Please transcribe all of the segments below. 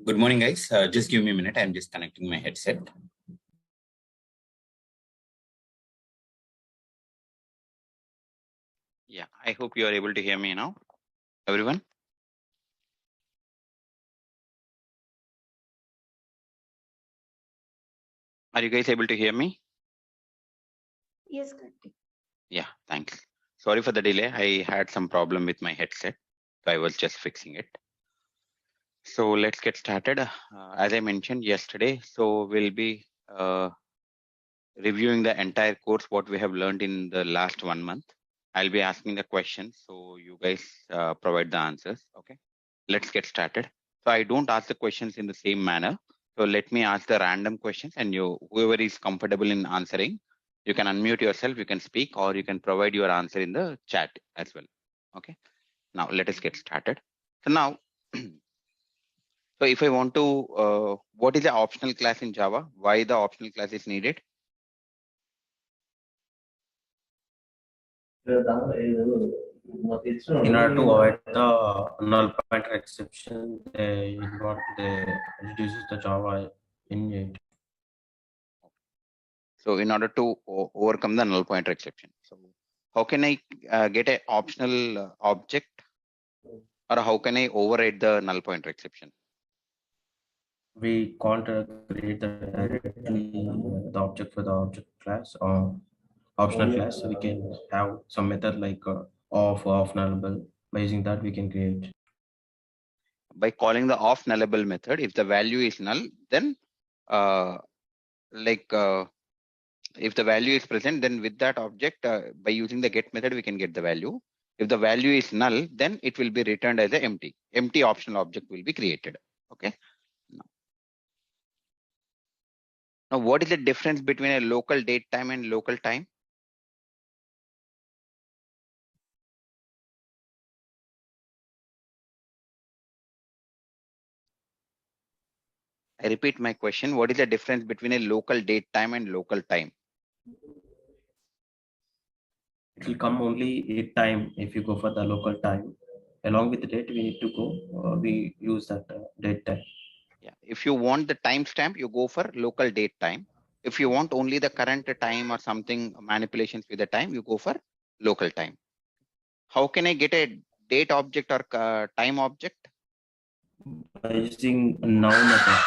Good morning, guys. Just give me a minute. I'm just connecting my headset. Yeah, I hope you are able to hear me now, everyone. Are you guys able to hear me? Yes, Kartik. Yeah, thanks. Sorry for the delay. I had some problem with my headset, so I was just fixing it. So let's get started. As I mentioned yesterday, so we'll be reviewing the entire course, what we have learned in the last 1 month. I'll be asking the questions, so you guys provide the answers. Okay, let's get started. So I don't ask the questions in the same manner. So let me ask the random questions, and whoever is comfortable in answering, you can unmute yourself, you can speak, or you can provide your answer in the chat as well. Okay, now let us get started. So now, so if I want to, what is the optional class in Java? Why the optional class is needed? In order to avoid the null pointer exception, they reduces the Java in it. So in order to overcome the null pointer exception. So how can I get an optional object, or how can I override the null pointer exception? We can't create the object for the object class or optional class. So we can have some method like off nullable. By using that, we can create. By calling the off nullable method, if the value is null, then if the value is present, then with that object, by using the get method, we can get the value. If the value is null, then it will be returned as an empty optional object will be created. Okay. Now, what is the difference between a local date time and local time? I repeat my question. What is the difference between a local date time and local time? It will come only at time if you go for the local time. Along with the date, we need to go. We use that date time. Yeah. If you want the timestamp, you go for local date time. If you want only the current time or something manipulations with the time, you go for local time. How can I get a date object or time object? By using a now method.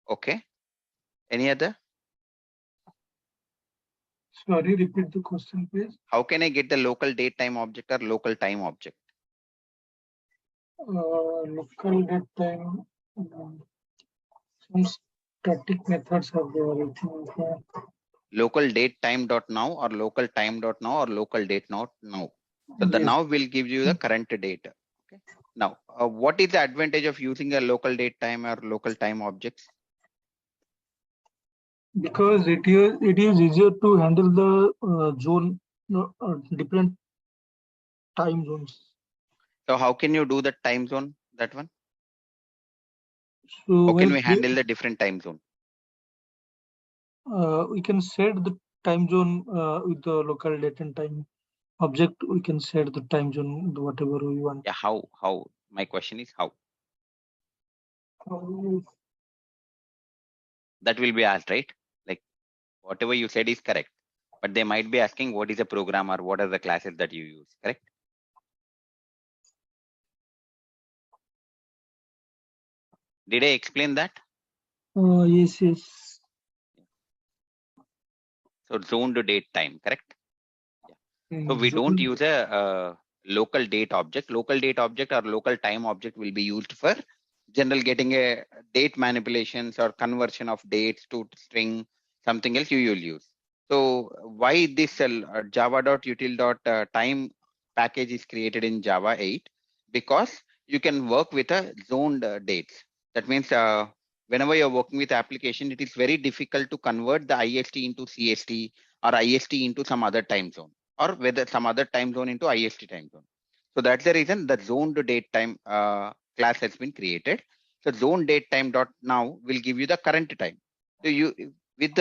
Okay. Any other? Sorry, repeat the question, please. How can I get the local date time object or local time object? Local date time. Some static methods are there. I think. Local date time dot now or local time dot now or local date not now. So the Yes. now will give you the current date. Okay. Now, what is the advantage of using a local date time or local time objects? Because it is easier to handle the zone, different time zones. So how can you do the time zone, that one? So How can we handle the different time zone? We can set the time zone with the local date and time object. We can set the time zone whatever we want. Yeah, how? My question is how? That will be asked, right? Like whatever you said is correct, but they might be asking what is a program or what are the classes that you use, correct? Did I explain that? Yes, yes. So zone to date time, correct? Yeah. So we Zone. don't use a local date object. Local date object or local time object will be used for general getting a date manipulations or conversion of dates to string, something else you will use. So why this java.util.time package is created in Java 8? Because you can work with a zoned dates. That means whenever you're working with application, it is very difficult to convert the IST into CST or IST into some other time zone, or whether some other time zone into IST time zone. So that's the reason the zone to date time class has been created. So zone date time dot now will give you the current time. So you with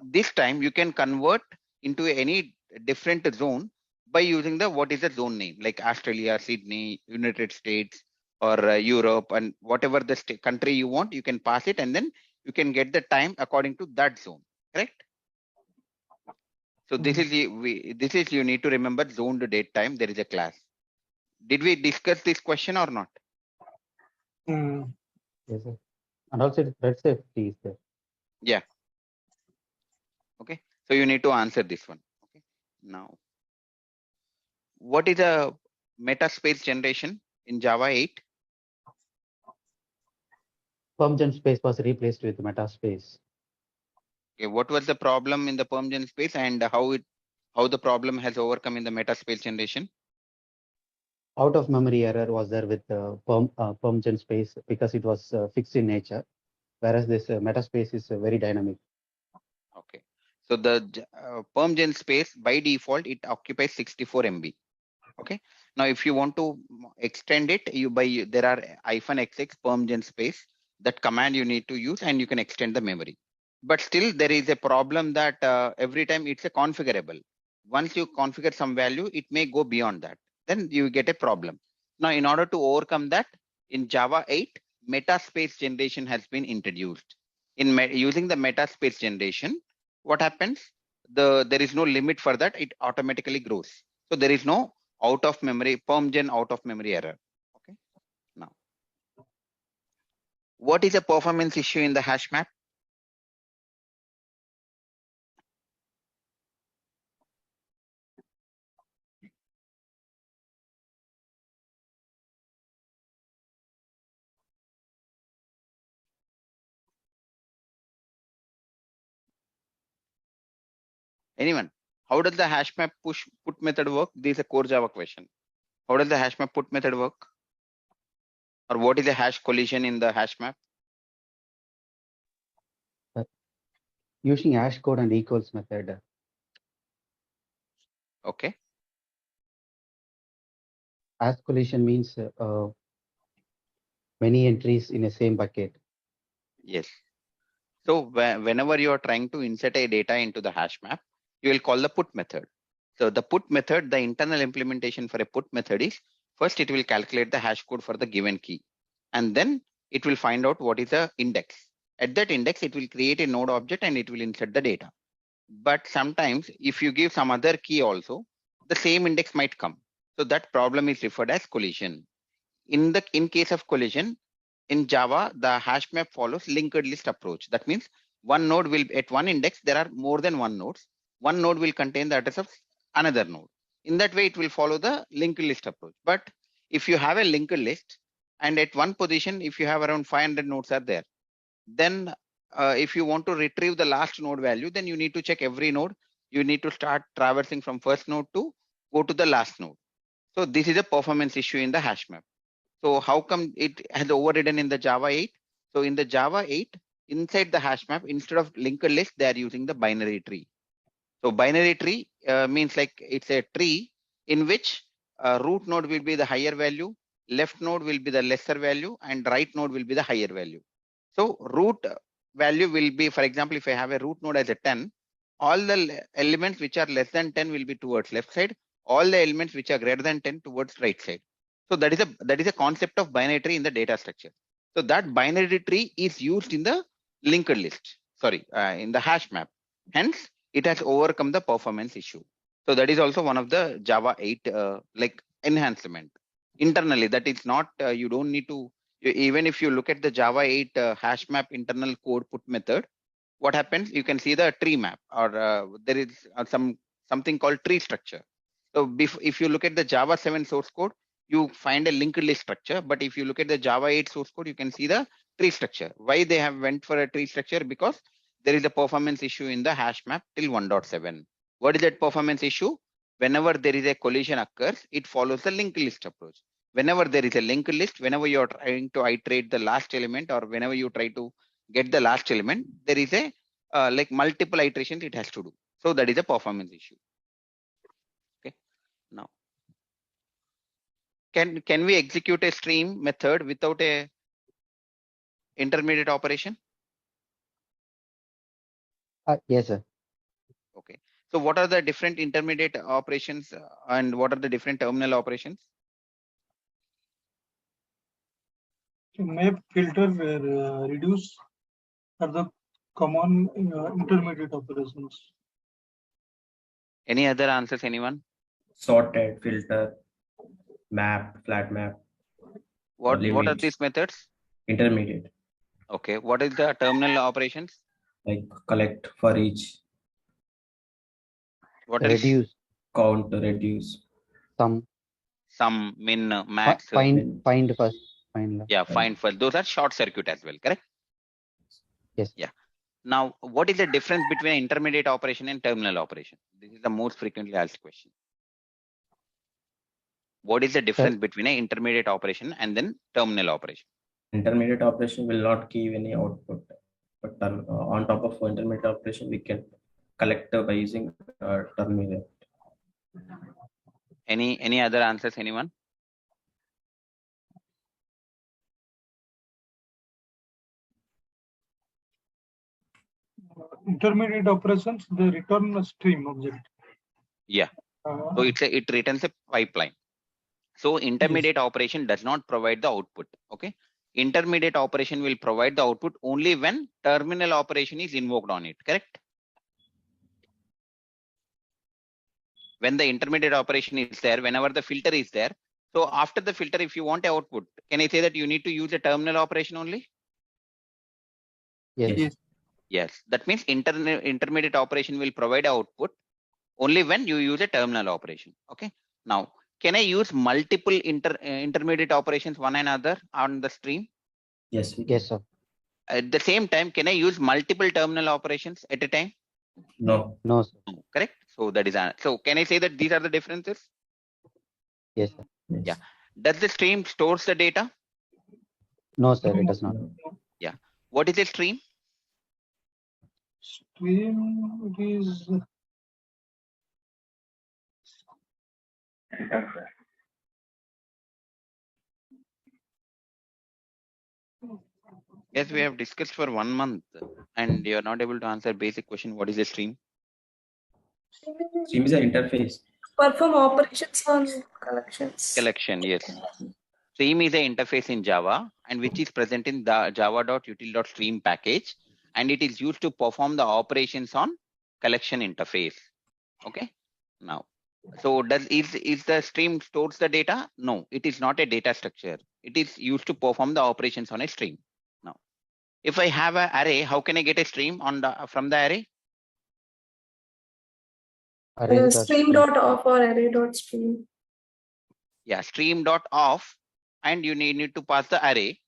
this time you can convert into any different zone by using the what is the zone name, like Australia, Sydney, United States, or Europe, and whatever the country you want, you can pass it, and then you can get the time according to that zone, correct? So this is this is you need to remember zone to date time. There is a class. Did we discuss this question or not? Mm. Yes, sir. And also it's thread safety is there. Yeah. Okay. So you need to answer this one. Okay. Now, what is a metaspace generation in Java 8? PermGen space was replaced with metaspace. Okay. What was the problem in the PermGen space, and how the problem has overcome in the metaspace generation? Out of memory error was there with PermGen space because it was fixed in nature, whereas this metaspace is very dynamic. Okay. So the PermGen space by default, it occupies 64 MB. Okay. Now, if you want to extend it, there are -XX PermGen space, that command you need to use, and you can extend the memory. But still there is a problem that every time it's a configurable. Once you configure some value, it may go beyond that. Then you get a problem. Now, in order to overcome that, in Java 8, metaspace generation has been introduced. In using the metaspace generation, what happens? There is no limit for that. It automatically grows. So there is no out of memory, PermGen out of memory error. Okay. Now, what is a performance issue in the hash map? Anyone? How does the hash map put method work? This is a core Java question. How does the hash map put method work? Or what is a hash collision in the hash map? Using hash code and equals method. Okay. Hash collision means many entries in a same bucket. Yes. So whenever you are trying to insert a data into the hash map, you will call the put method. So the put method, the internal implementation for a put method is, first it will calculate the hash code for the given key, and then it will find out what is the index. At that index, it will create a node object and it will insert the data. But sometimes if you give some other key also, the same index might come. So that problem is referred as collision. In case of collision, in Java, the hash map follows linked list approach. That means one node will, at one index, there are more than one nodes. One node will contain the address of another node. In that way, it will follow the linked list approach. But if you have a linked list, and at one position, if you have around 500 nodes are there, then if you want to retrieve the last node value, then you need to check every node. You need to start traversing from first node to go to the last node. So this is a performance issue in the hash map. So how come it has overridden in the Java 8? So in the Java 8, inside the hash map, instead of linked list, they are using the binary tree. So binary tree means like it's a tree in which root node will be the higher value, left node will be the lesser value, and right node will be the higher value. So root value will be, for example, if I have a root node as a 10, all the elements which are less than 10 will be towards left side, all the elements which are greater than 10 towards right side. So that is a concept of binary tree in the data structure. So that binary tree is used in the linked list, in the hash map. Hence, it has overcome the performance issue. So that is also one of the Java 8 like enhancement. Internally, that is not, you don't need to, even if you look at the Java 8 hash map internal code put method, what happens? You can see the tree map, or there is something called tree structure. So if you look at the Java 7 source code, you find a linked list structure. But if you look at the Java 8 source code, you can see the tree structure. Why they have went for a tree structure? Because there is a performance issue in the hash map till 1.7. What is that performance issue? Whenever there is a collision occurs, it follows the linked list approach. Whenever there is a linked list, whenever you are trying to iterate the last element, or whenever you try to get the last element, there is a like multiple iterations it has to do. So that is a performance issue. Okay. Now, can we execute a stream method without a intermediate operation? Yes, sir. Okay. So what are the different intermediate operations and what are the different terminal operations? Map, filter, reduce are the common intermediate operations. Any other answers, anyone? Sorted, filter, map, flat map, What are limit. these methods? Intermediate, Okay, what is the terminal operations? like collect, for each, What else? Reduce, count, reduce. sum, Sum, min, max. find first, find last. Yeah, find first. Those are short circuit as well, correct? Yes. Yeah. Now, what is the difference between intermediate operation and terminal operation? This is the most frequently asked question. What is the difference between an intermediate operation and then terminal operation? Intermediate operation will not give any output, but on top of intermediate operation, we can collect by using terminal. Any other answers, anyone? Intermediate operations, they return a stream object. Yeah. So it returns a pipeline. So intermediate operation does not provide the output. Okay. Intermediate operation will provide the output only when terminal operation is invoked on it, correct? When the intermediate operation is there, whenever the filter is there. So after the filter, if you want a output, can I say that you need to use a terminal operation only? Yes. Yes. Yes. That means intermediate operation will provide output only when you use a terminal operation. Okay. Now, can I use multiple intermediate operations one another on the stream? Yes. Yes, sir. At the same time, can I use multiple terminal operations at a time? No. No, sir. No, correct. So that is so. Can I say that these are the differences? Yes, sir. Yes. Yeah. Does the stream stores the data? No, sir, it does not. No. What is a stream? Stream is Yes, we have discussed for 1 month and you are not able to answer basic question. What is a stream? Stream is an interface. Perform operations on collections. Collection, yes. Stream is an interface in Java and which is present in the java.util.stream package, and it is used to perform the operations on collection interface. Okay. Now, so is the stream stores the data? No, it is not a data structure. It is used to perform the operations on a stream. Now, if I have an array, how can I get a stream from the array? Array Stream dot off or array dot stream. Yeah, stream.off, and you need to pass the array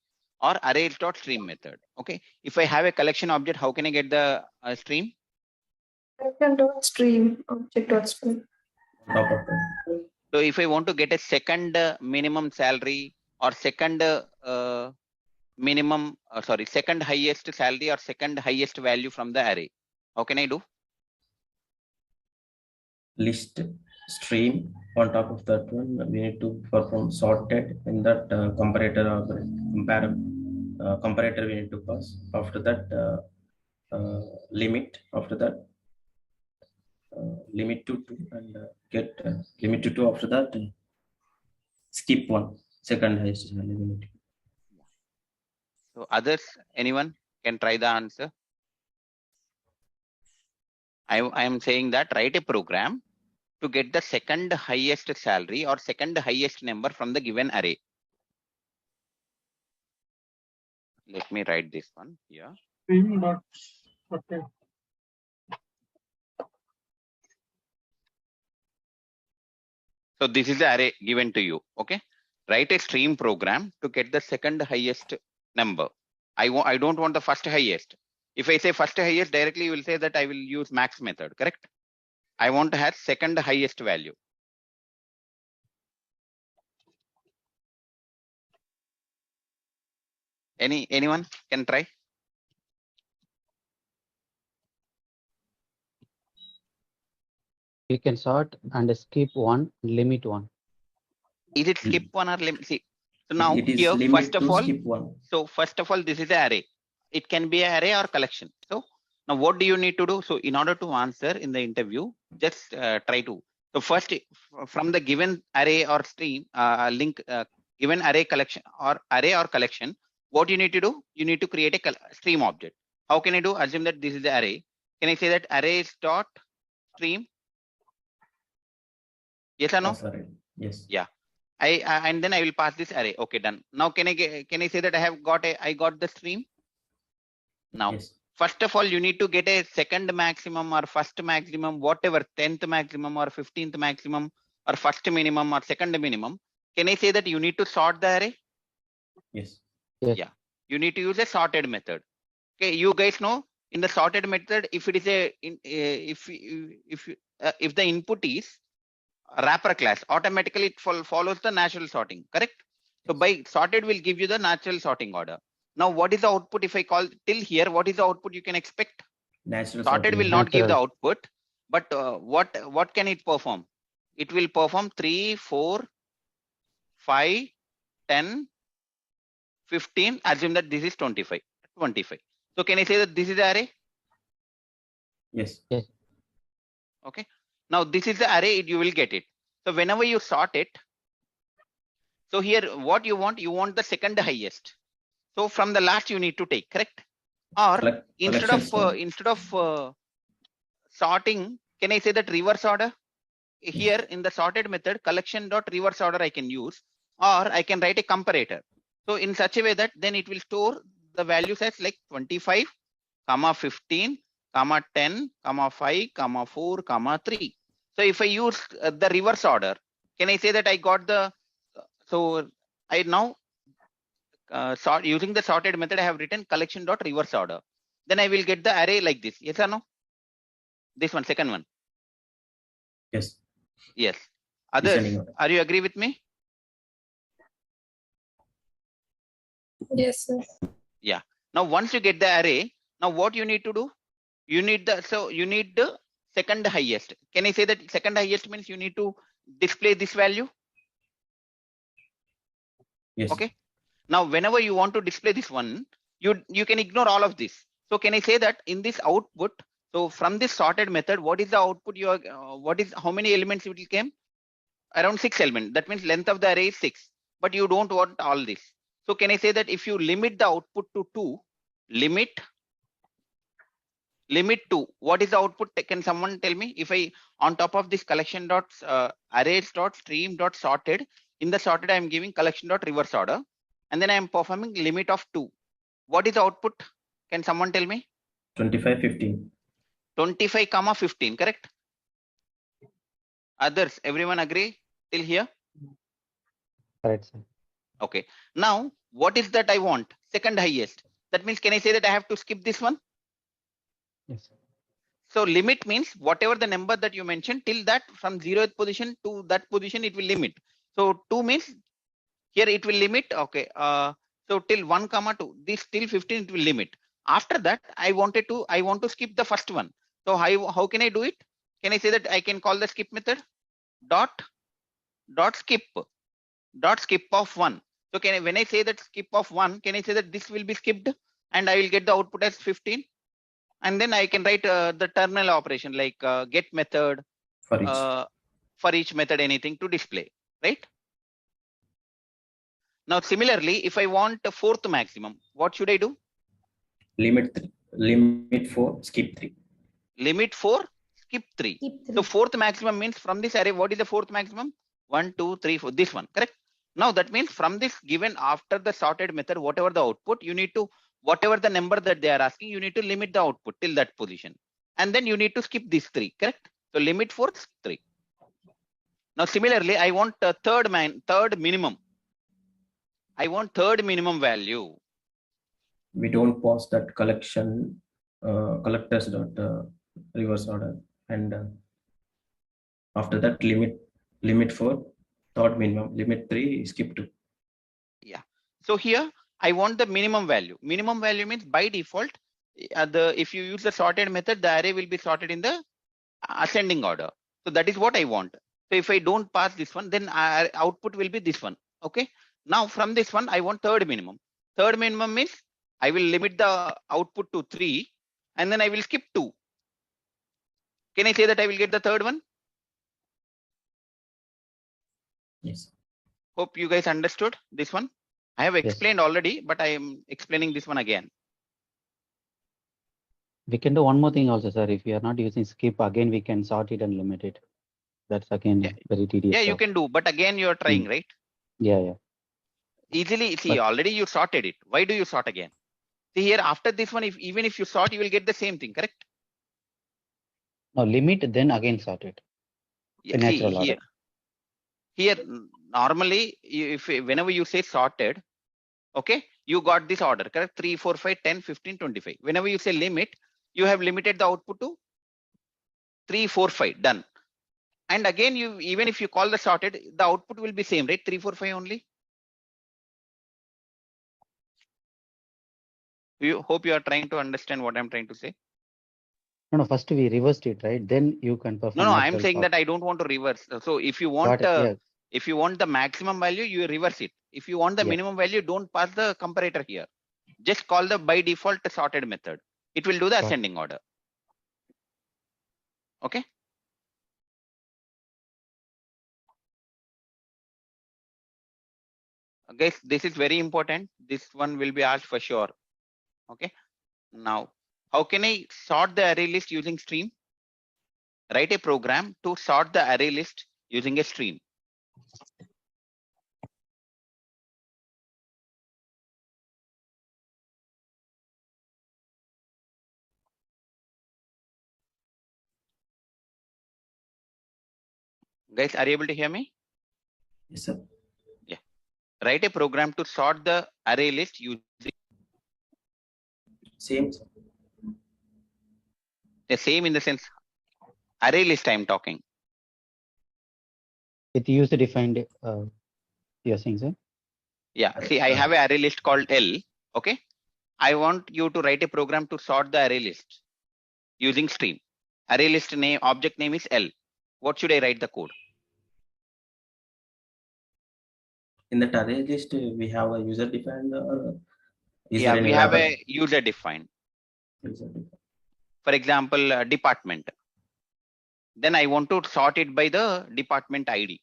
or arrays.stream method. Okay. If I have a collection object, how can I get the stream? Collection dot stream, object dot stream. Top of that. So if I want to get a second minimum salary or second second highest salary or second highest value from the array, how can I do? List stream. On top of that one, we need to perform sorted in that comparator or comparator we need to pass. After that, limit. After that, limit to 2 and get limit to 2. After that, skip 1, second highest limit. So others, anyone can try the answer. I am saying that write a program to get the second highest salary or second highest number from the given array. Let me write this one here. stream dot. Okay. So this is the array given to you. Okay. Write a stream program to get the second highest number. I don't want the first highest. If I say first highest, directly you will say that I will use max method, correct? I want to have second highest value. Anyone can try? You can sort and skip one, limit one. Is it skip one or limit? See, so now It is here, limit first of to all, skip 1. so first of all, this is an array. It can be an array or collection. So now what do you need to do? So in order to answer in the interview, just try to. So first from the given array or stream given array collection or array or collection, what you need to do? You need to create a stream object. How can I do? Assume that this is the array. Can I say that array is dot stream? Yes or no? That's right. Yes. Yeah. And then I will pass this array. Okay, done. Now can I say that I got the stream? Now, Yes. first of all, you need to get a second maximum or first maximum, whatever, 10th maximum or 15th maximum or first minimum or second minimum. Can I say that you need to sort the array? Yes. Yeah. You need to use a sorted method. Okay, you guys know in the sorted method, if it is if the input is a wrapper class, automatically it follows the natural sorting, correct? So by sorted will give you the natural sorting order. Now, what is the output? If I call till here, what is the output you can expect? Natural Sorted sorting. will not give the Natural. output, but what can it perform? It will perform 3, 4, 5, 10, 15. Assume that this is 25. So can I say that this is the array? Yes. Okay. Now this is the array, you will get it. So whenever you sort it, so here what you want the second highest. So from the last you need to take, correct? Or instead of sorting, can I say that reverse order? Here in the sorted method, collection dot reverse order I can use, or I can write a comparator. So in such a way that then it will store the values as like 25, 15, 10, 5, 4, 3. So if I use the reverse order, can I say that I got the, so I now using the sorted method, I have written collection dot reverse order. Then I will get the array like this. Yes or no? This one, second one. Yes. Yes. Others, Descending order. are you agree with me? Yes, sir. Now, once you get the array, now what you need to do? You need the second highest. Can I say that second highest means you need to display this value? Yes. Okay. Now, whenever you want to display this one, you can ignore all of this. So can I say that in this output, so from this sorted method, what is the output you are, how many elements it will came? Around 6 elements. That means length of the array is 6, but you don't want all this. So can I say that if you limit the output to 2, limit 2, what is the output? Can someone tell me? If I on top of this collection dot arrays dot stream dot sorted, in the sorted I am giving collection dot reverse order, and then I am performing limit of 2. What is the output? Can someone tell me? 25, 15. 25, 15, correct? Others, everyone agree till here? Correct, sir. Okay. Now, what is that I want? Second highest. That means, can I say that I have to skip this one? Yes, sir. So limit means whatever the number that you mentioned till that from 0th position to that position, it will limit. So 2 means here it will limit. Okay. So till 1, 2, this till 15, it will limit. After that, I want to skip the first one. So how can I do it? Can I say that I can call the skip method dot skip of 1. So when I say that skip of 1, can I say that this will be skipped and I will get the output as 15? And then I can write the terminal operation like get method For each. method, anything to display, right? Now, similarly, if I want a fourth maximum, what should I do? Limit 4, skip 3. Limit 4, skip 3. Keep So three. fourth maximum means from this array, what is the fourth maximum? 1, 2, 3, 4, this one, correct? Now that means from this given after the sorted method, whatever the output, you need to, whatever the number that they are asking, you need to limit the output till that position. And then you need to skip these 3, correct? So limit 4, 3. Now similarly, I want a third minimum. I want third minimum value. We don't pass that collectors dot reverse order, and after that limit 4, third minimum, limit 3, skip 2. Yeah. So here I want the minimum value. Minimum value means by default, if you use the sorted method, the array will be sorted in the ascending order. So that is what I want. So if I don't pass this one, then our output will be this one. Okay. Now from this one, I want third minimum. Third minimum means I will limit the output to 3 and then I will skip 2. Can I say that I will get the third one? Yes. Hope you guys understood this one. I have explained already, but I am explaining this one again. We can do one more thing also, sir. If you are not using skip, again we can sort it and limit it. That's again Yeah. very tedious. Yeah, you task. can do, but again, you're trying, right? Yeah. Easily, see, But- already you sorted it. Why do you sort again? See here, after this one, even if you sort, you will get the same thing, correct? No, limit, then again sort it. Yeah, In see natural order. here, normally, whenever you say sorted, okay, you got this order, correct? 3, 4, 5, 10, 15, 25. Whenever you say limit, you have limited the output to 3, 4, 5, done. And again, even if you call the sorted, the output will be same, right? 3, 4, 5 only. You hope you are trying to understand what I'm trying to say. No, first we reversed it, right? Then you can perform. No, I'm natural saying sort. that I don't want to reverse. So if you want, Got it, yeah. if you want the maximum value, you reverse it. If you want the Yeah. minimum value, don't pass the comparator here. Just call the by default sorted method. It will do the Got it. ascending order. Okay. Guys, this is very important. This one will be asked for sure. Okay. Now, how can I sort the array list using stream? Write a program to sort the array list using a stream. Guys, are you able to hear me? Yes, sir. Write a program to sort the array list using Same, sir. the same in the sense array list I'm talking. With user defined, you're saying, sir? Yeah, see, I have an array list called L. Okay. I want you to write a program to sort the array list using stream. Array list name, object name is L. What should I write the code? In that array list, we have a user defined or is Yeah, there we any have wrapper? a user defined. User defined. For example, department. Then I want to sort it by the department ID.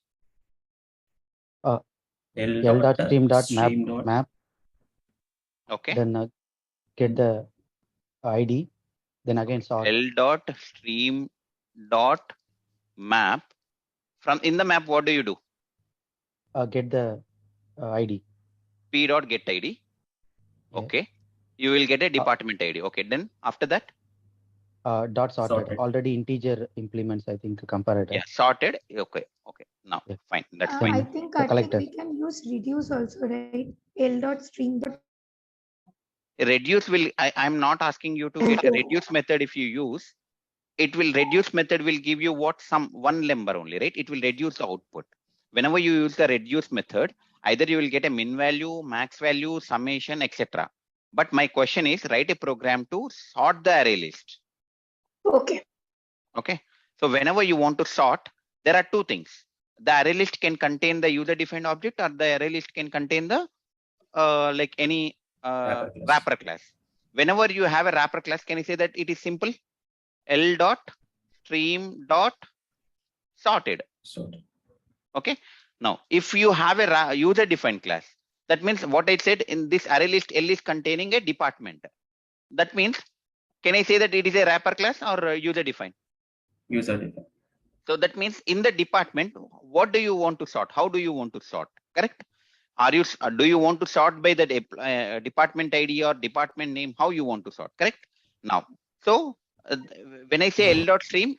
L dot stream dot stream map. Okay. Then get the ID. Then again sort. L dot stream dot map. From in the map, what do you do? Get the ID. P dot get ID. Yeah. Okay. You will get a department ID. Okay. Then after that, Dot sorted. Sorted. Already integer implements, I think, comparator. yeah, sorted. Okay. Okay. Now, Yeah. fine. That's I fine. think The Karthik, collector. we can use reduce also, right? L dot stream dot. Reduce will, I'm not asking you to get a reduce method if you use. It will reduce method will give you what some one number only, right? It will reduce the output. Whenever you use the reduce method, either you will get a min value, max value, summation, etc. But my question is write a program to sort the array list. Okay. Okay. So whenever you want to sort, there are two things. The array list can contain the user defined object or the array list can contain the like any Wrapper class. wrapper class. Whenever you have a wrapper class, can you say that it is simple? L dot stream dot sorted. Sorted. Okay. Now, if you have a user defined class, that means what I said in this array list, L is containing a department. That means, can I say that it is a wrapper class or user defined? User defined. So that means in the department, what do you want to sort? How do you want to sort? Correct? Do you want to sort by the department ID or department name? How you want to sort? Correct? Now, so when I say L dot stream,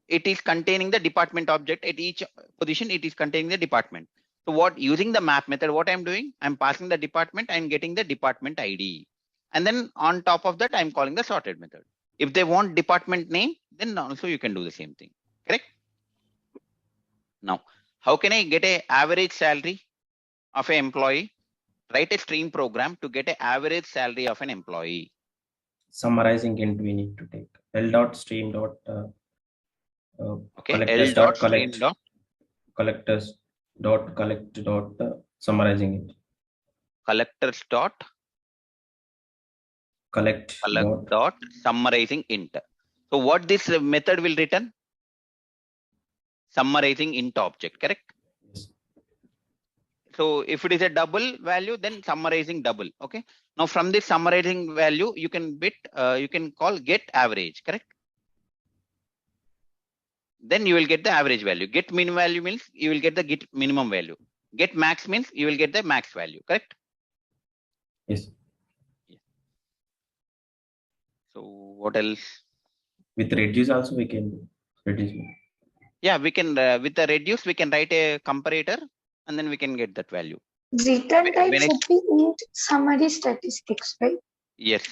it is containing the department object at each position. It is containing the department. So what using the map method, what I'm doing, I'm passing the department and getting the department ID. And then on top of that, I'm calling the sorted method. If they want department name, then also you can do the same thing. Correct? Now, how can I get a average salary of an employee? Write a stream program to get an average salary of an employee. Summarizing int we need to take L dot stream dot Okay, collectors L dot dot stream collect dot collectors dot collect dot summarizing it. collectors dot Collect dot summarizing int. So what this method will return? Summarizing int object, correct? Yes. So if it is a double value, then summarizing double. Okay. Now from this summarizing value, you can call get average, correct? Then you will get the average value. Get min value means you will get the get minimum value. Get max means you will get the max value, correct? Yes. So what else? With reduce also we can reduce. Yeah, we can with the reduce we can write a comparator and then we can get that value. Return type When should be int summary statistics, right? Yes.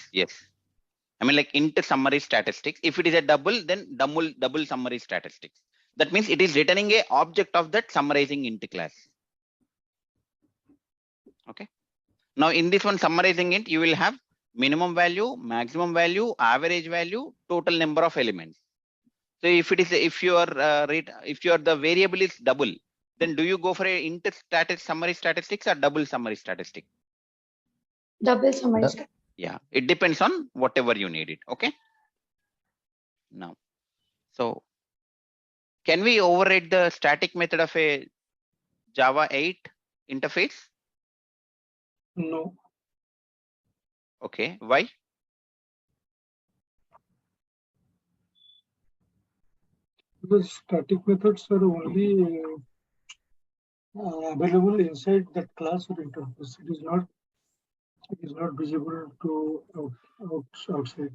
I mean, like int summary statistics. If it is a double, then double summary statistics. That means it is returning a object of that summarizing int class. Okay. Now in this one summarizing int, you will have minimum value, maximum value, average value, total number of elements. So if your the variable is double, then do you go for a int summary statistics or double summary statistic? Double summary. Yeah, it depends on whatever you need it. Okay. Now, so can we override the static method of a Java 8 interface? No. Okay, why? Because static methods are only available inside that class or interface. It is not visible to outside.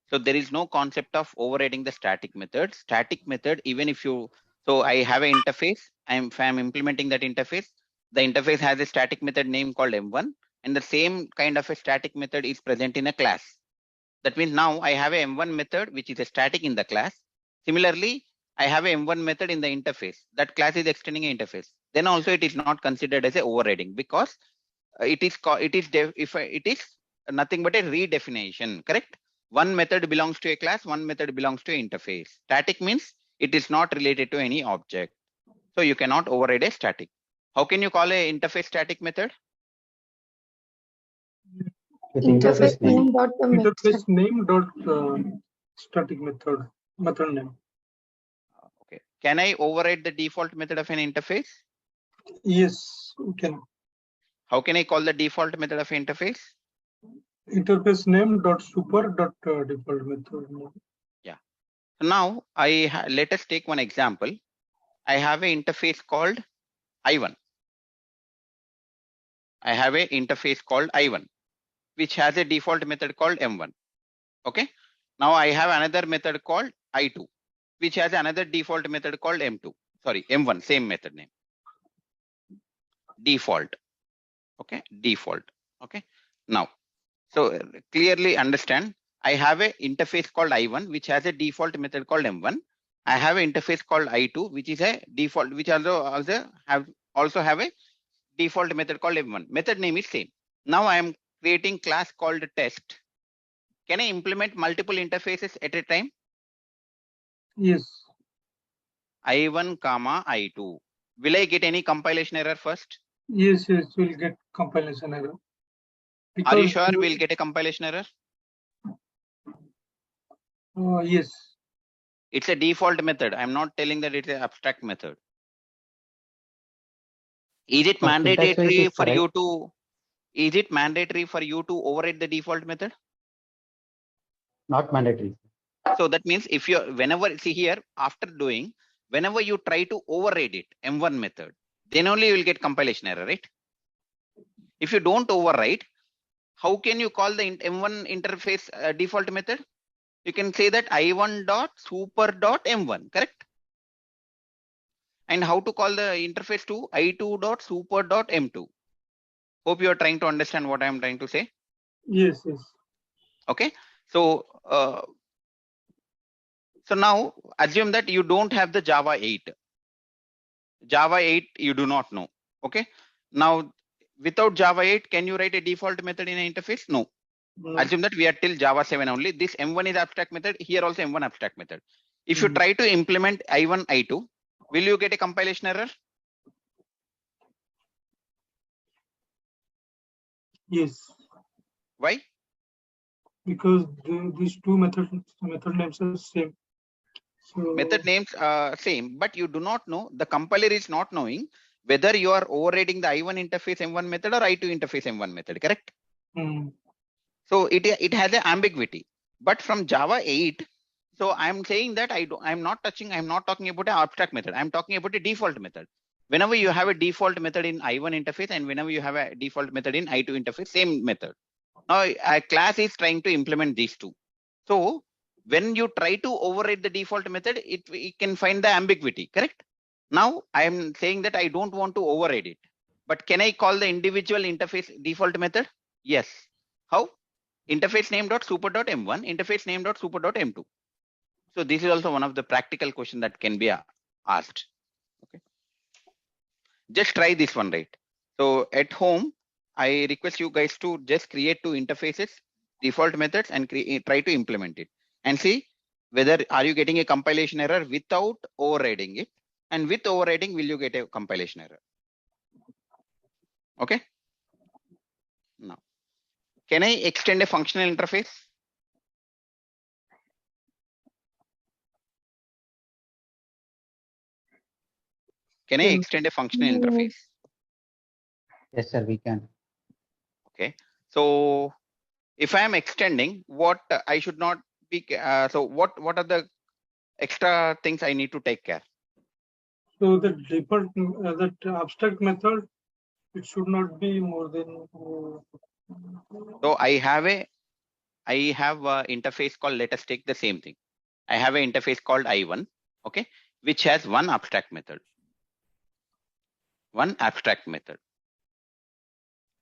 So there is no concept of overriding the static method. Static method, even if you, so I have an interface, if I'm implementing that interface, the interface has a static method name called M1, and the same kind of a static method is present in a class. That means now I have a M1 method, which is a static in the class. Similarly, I have a M1 method in the interface. That class is extending an interface. Then also it is not considered as a overriding because it is nothing but a redefinition, correct? One method belongs to a class, one method belongs to an interface. Static means it is not related to any object. So you cannot override a static. How can you call a interface static method? With Interface name dot the Interface method. name dot static method name. Okay. Can I override the default method of an interface? Yes, we can. How can I call the default method of an interface? Interface name dot super dot default method name. Yeah. So now let us take one example. I have an interface called I1. I have an interface called I1, which has a default method called M1. Okay. Now I have another method called I2, which has another default method called M2. Sorry, M1, same method name. Default. Okay, default. Okay. Now, so clearly understand, I have an interface called I1, which has a default method called M1. I have an interface called I2, which is a default, which also have a default method called M1. Method name is same. Now I am creating class called test. Can I implement multiple interfaces at a time? Yes. I1 comma I2. Will I get any compilation error first? Yes, we'll get compilation error. Are you Because sure we'll get a compilation error? yes. It's a default method. I'm not telling that it's an abstract method. Is it mandatory for you to? Is it mandatory for you to override the default method? Not mandatory. So that means if you whenever you try to override it, M1 method, then only you will get compilation error, right? If you don't override, how can you call the M1 interface default method? You can say that I1 dot super dot M1, correct? And how to call the interface to I2 dot super dot M2? Hope you are trying to understand what I am trying to say. Yes. Okay. So, so now assume that you don't have the Java 8. Java 8 you do not know. Okay. Now without Java 8, can you write a default method in an interface? No. Assume that we are till Java 7 only. This M1 is abstract method. Here also M1 abstract method. If you try to implement I1, I2, will you get a compilation error? Yes. Why? Because these two method names are same. So Method names are same, but you do not know, the compiler is not knowing whether you are overriding the I1 interface M1 method or I2 interface M1 method, correct? So it has an ambiguity. But from Java 8, so I'm saying that I'm not talking about an abstract method. I'm talking about a default method. Whenever you have a default method in I1 interface and whenever you have a default method in I2 interface, same method. Now a class is trying to implement these two. So when you try to override the default method, it can find the ambiguity, correct? Now I'm saying that I don't want to override it, but can I call the individual interface default method? Yes. How? Interface name dot super dot M1, interface name dot super dot M2. So this is also one of the practical questions that can be asked. Okay. Just try this one, right? So at home, I request you guys to just create two interfaces, default methods, and try to implement it and see whether are you getting a compilation error without overriding it, and with overriding will you get a compilation error. Okay. Now, can I extend a functional interface? Can I extend a functional interface? Yes, sir, we can. Okay. So if I am extending, what I should not be, so what are the extra things I need to take care? So the default, that abstract method, it should not be more than. So I have a interface called, let us take the same thing. I have an interface called I1, okay, which has one abstract method.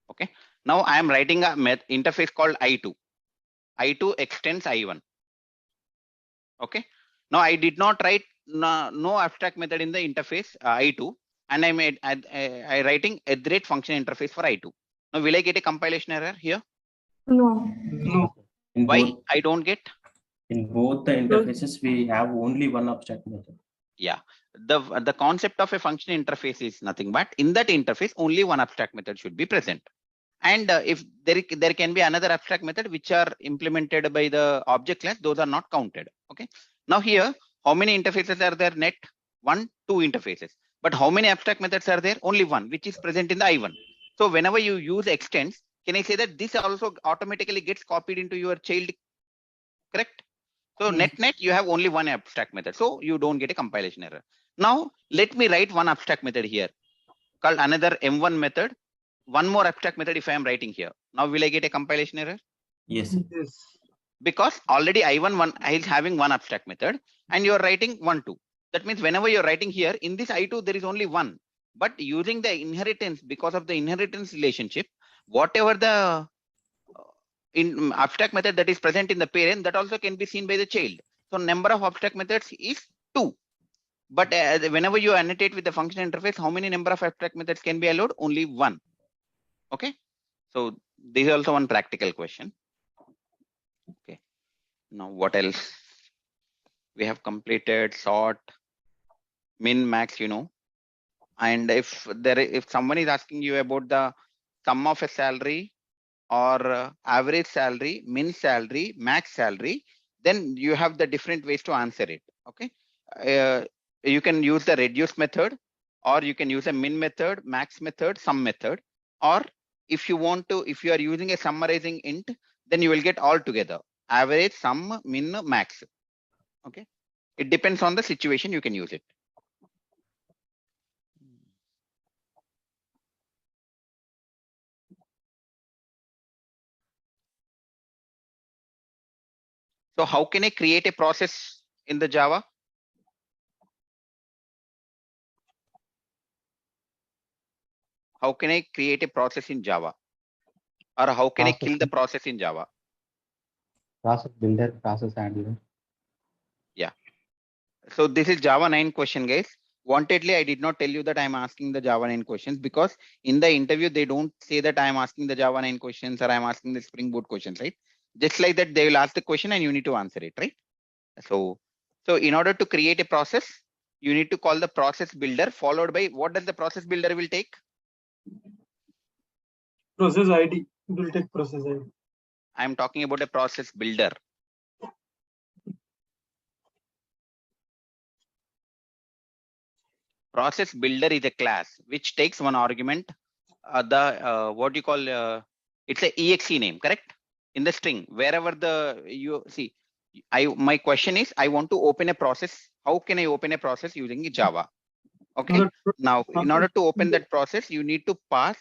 Okay. Now I am writing a interface called I2. I2 extends I1. Okay. Now I did not write no abstract method in the interface I2, and I writing @function interface for I2. Now will I get a compilation error here? No. No. Why I don't get? In both the interfaces, we have only one abstract method. Yeah, the concept of a function interface is nothing but in that interface only one abstract method should be present. And if there can be another abstract method which are implemented by the object class, those are not counted. Okay. Now here, how many interfaces are there? Net 1, 2 interfaces. But how many abstract methods are there? Only one, which is present in the I1. So whenever you use extends, can I say that this also automatically gets copied into your child? Correct. So net you have only one abstract method, so you don't get a compilation error. Now let me write one abstract method here called another M1 method. One more abstract method if I am writing here. Now will I get a compilation error? Yes. Yes. Because already I1 is having one abstract method and you are writing 1, 2. That means whenever you're writing here in this I2 there is only one, but using the inheritance, because of the inheritance relationship, whatever the in abstract method that is present in the parent, that also can be seen by the child. So number of abstract methods is 2. But whenever you annotate with the function interface, how many number of abstract methods can be allowed? Only 1. Okay. So this is also one practical question. Okay. Now what else? We have completed sort, min, max, and if someone is asking you about the sum of a salary or average salary, min salary, max salary, then you have the different ways to answer it. Okay. You can use the reduce method, or you can use a min method, max method, sum method, or if you are using a summarizing int, then you will get all together: average, sum, min, max. Okay. It depends on the situation, you can use it. So how can I create a process in the Java? How can I create a process in Java? Or how can I kill the process in Java? Process builder, process handler. Yeah. So this is Java 9 question, guys. Wantedly, I did not tell you that I'm asking the Java 9 questions, because in the interview, they don't say that I'm asking the Java 9 questions or I'm asking the Spring Boot questions, right? Just like that, they will ask the question and you need to answer it, right? So in order to create a process, you need to call the process builder, followed by what does the process builder will take? Process ID. It will take process ID. I'm talking about a process builder. process builder is a class which takes one argument, what you call, it's a exe name, correct? In the string, wherever you see, my question is, I want to open a process. How can I open a process using Java? Okay. Now, in order to open that process, you need to pass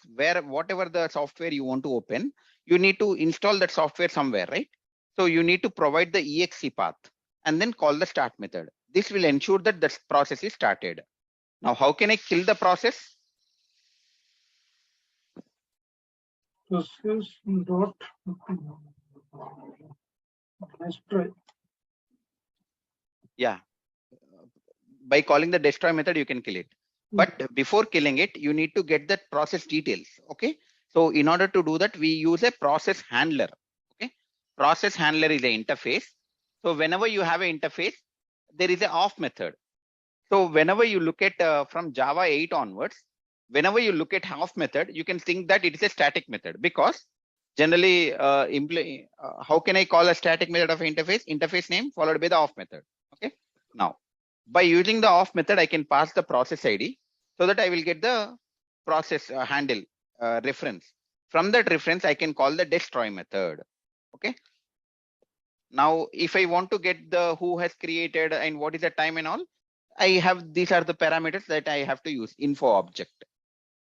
whatever the software you want to open, you need to install that software somewhere, right? So you need to provide the exe path and then call the start method. This will ensure that the process is started. Now, how can I kill the process? Process dot. Let's try. Yeah. By calling the destroy method, you can kill it. But before killing it, you need to get that process details. Okay. So in order to do that, we use a process handler. Okay. Process handler is an interface. So whenever you have an interface, there is an off method. So whenever you look at from Java 8 onwards, whenever you look at off method, you can think that it is a static method, because generally, how can I call a static method of interface? Interface name followed by the off method. Okay. Now, by using the off method, I can pass the process ID so that I will get the process handle reference. From that reference, I can call the destroy method. Okay. Now, if I want to get the who has created and what is the time and all, I have, these are the parameters that I have to use info object.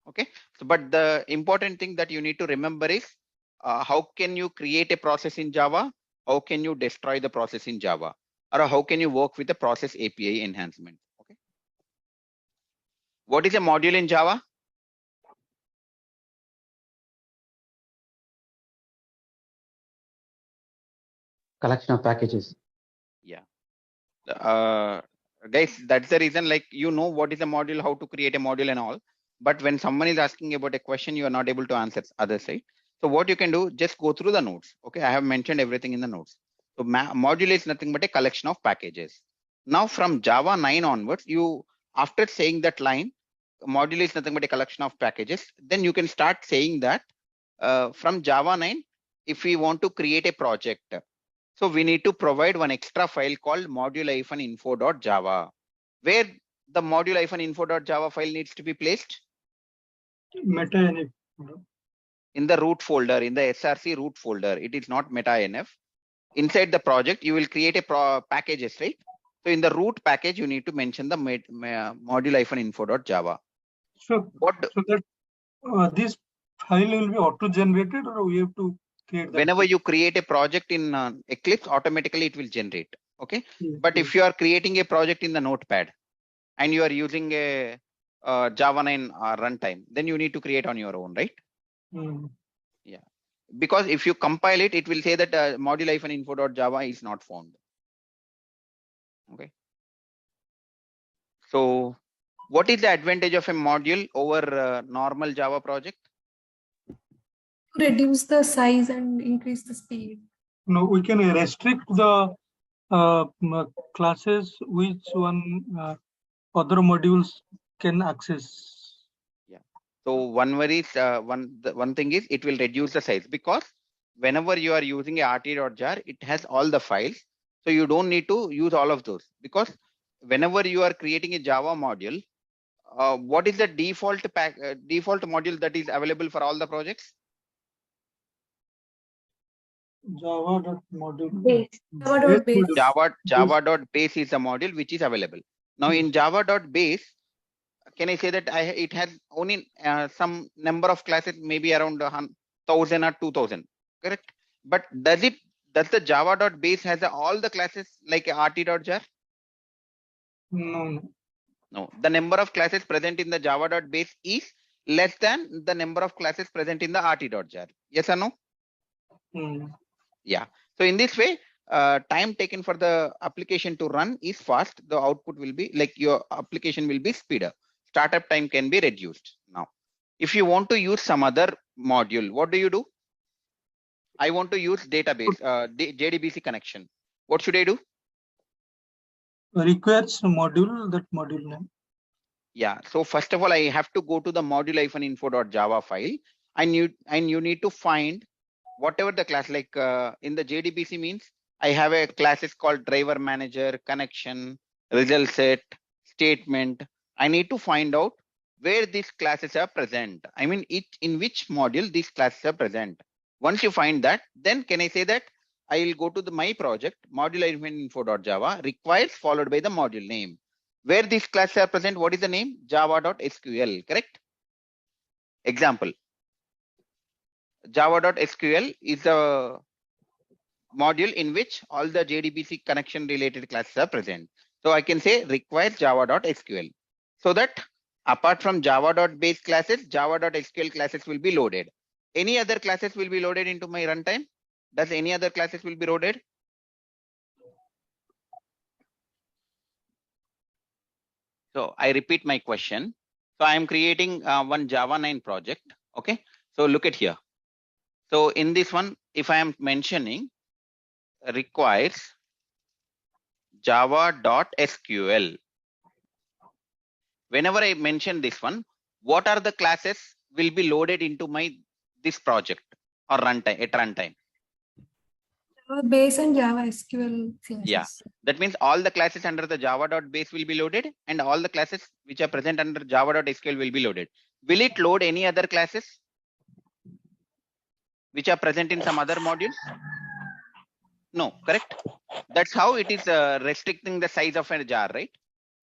Okay. So, but the important thing that you need to remember is how can you create a process in Java? How can you destroy the process in Java? Or how can you work with the process API enhancement? Okay. What is a module in Java? Collection of packages. Yeah. Guys, that's the reason, like, you know what is a module, how to create a module and all. But when someone is asking about a question, you are not able to answer other side. So what you can do, just go through the notes. Okay. I have mentioned everything in the notes. So module is nothing but a collection of packages. Now from Java 9 onwards, after saying that line, module is nothing but a collection of packages, then you can start saying that from Java 9, if we want to create a project, so we need to provide one extra file called module-info.java, where the module-info.java file needs to be placed Meta-inf. in the root folder, in the src root folder. It is not meta-inf. Inside the project, you will create a packages, right? So in the root package, you need to mention the module-info.java. So that this file will be auto-generated, or we have to create that? Whenever you create a project in Eclipse, automatically it will generate. Okay. But if you are creating a project in the Notepad and you are using a Java 9 runtime, then you need to create on your own, right? Yeah. Because if you compile it, it will say that module-info.java is not found. Okay. So what is the advantage of a module over normal Java project? Reduce the size and increase the speed. No, we can restrict the classes which one other modules can access. Yeah. So one thing is it will reduce the size, because whenever you are using a rt.jar, it has all the files. So you don't need to use all of those, because whenever you are creating a Java module, what is the default module that is available for all the projects? Java.module. Java.base. Java.base is a module which is available. Now in Java.base, can I say that it has only some number of classes, maybe around 1,000 or 2,000, correct? But does the Java.base has all the classes like rt.jar? No. No, the number of classes present in the Java.base is less than the number of classes present in the rt.jar. Yes or no? Yeah. So in this way, time taken for the application to run is fast. The output will be like your application will be speeder. Startup time can be reduced. Now, if you want to use some other module, what do? I want to use database, JDBC connection. What should I do? Requires module, that module name. Yeah. So first of all, I have to go to the module-info.java file, and you need to find whatever the class, like in the JDBC means I have a classes called driver manager, connection, result set, statement, I need to find out where these classes are present. I mean, in which module these classes are present. Once you find that, then can I say that I will go to my project, module info.java requires followed by the module name. Where these classes are present, what is the name? Java.sql, correct? Example, Java.sql is a module in which all the JDBC connection related classes are present. So I can say requires java.sql, so that apart from java.base classes, java.sql classes will be loaded. Any other classes will be loaded into my runtime? Does any other classes will be loaded? So I repeat my question. So I am creating one Java 9 project. Okay. So look at here. So in this one, if I am mentioning requires java.sql. Whenever I mention this one, what are the classes will be loaded into my this project or runtime at runtime? Base and Java SQL classes. Yeah. That means all the classes under the java.base will be loaded and all the classes which are present under java.sql will be loaded. Will it load any other classes which are present in some other modules? No, correct? That's how it is restricting the size of a jar, right?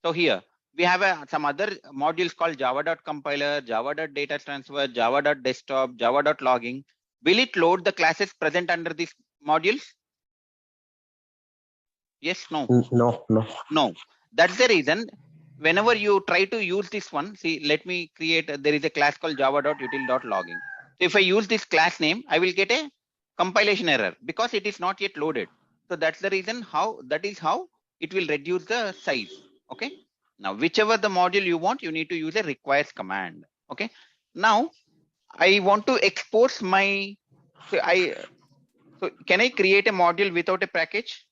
So here we have some other modules called java.compiler, java.data transfer, java.desktop, java.logging. Will it load the classes present under these modules? Yes, no. No. That's the reason whenever you try to use this one, see, let me create, there is a class called java.util.logging. So if I use this class name, I will get a compilation error because it is not yet loaded. So that's the reason how, that is how it will reduce the size. Okay. Now, whichever the module you want, you need to use a requires command. Okay. Now I want to export my, so can I create a module without a package?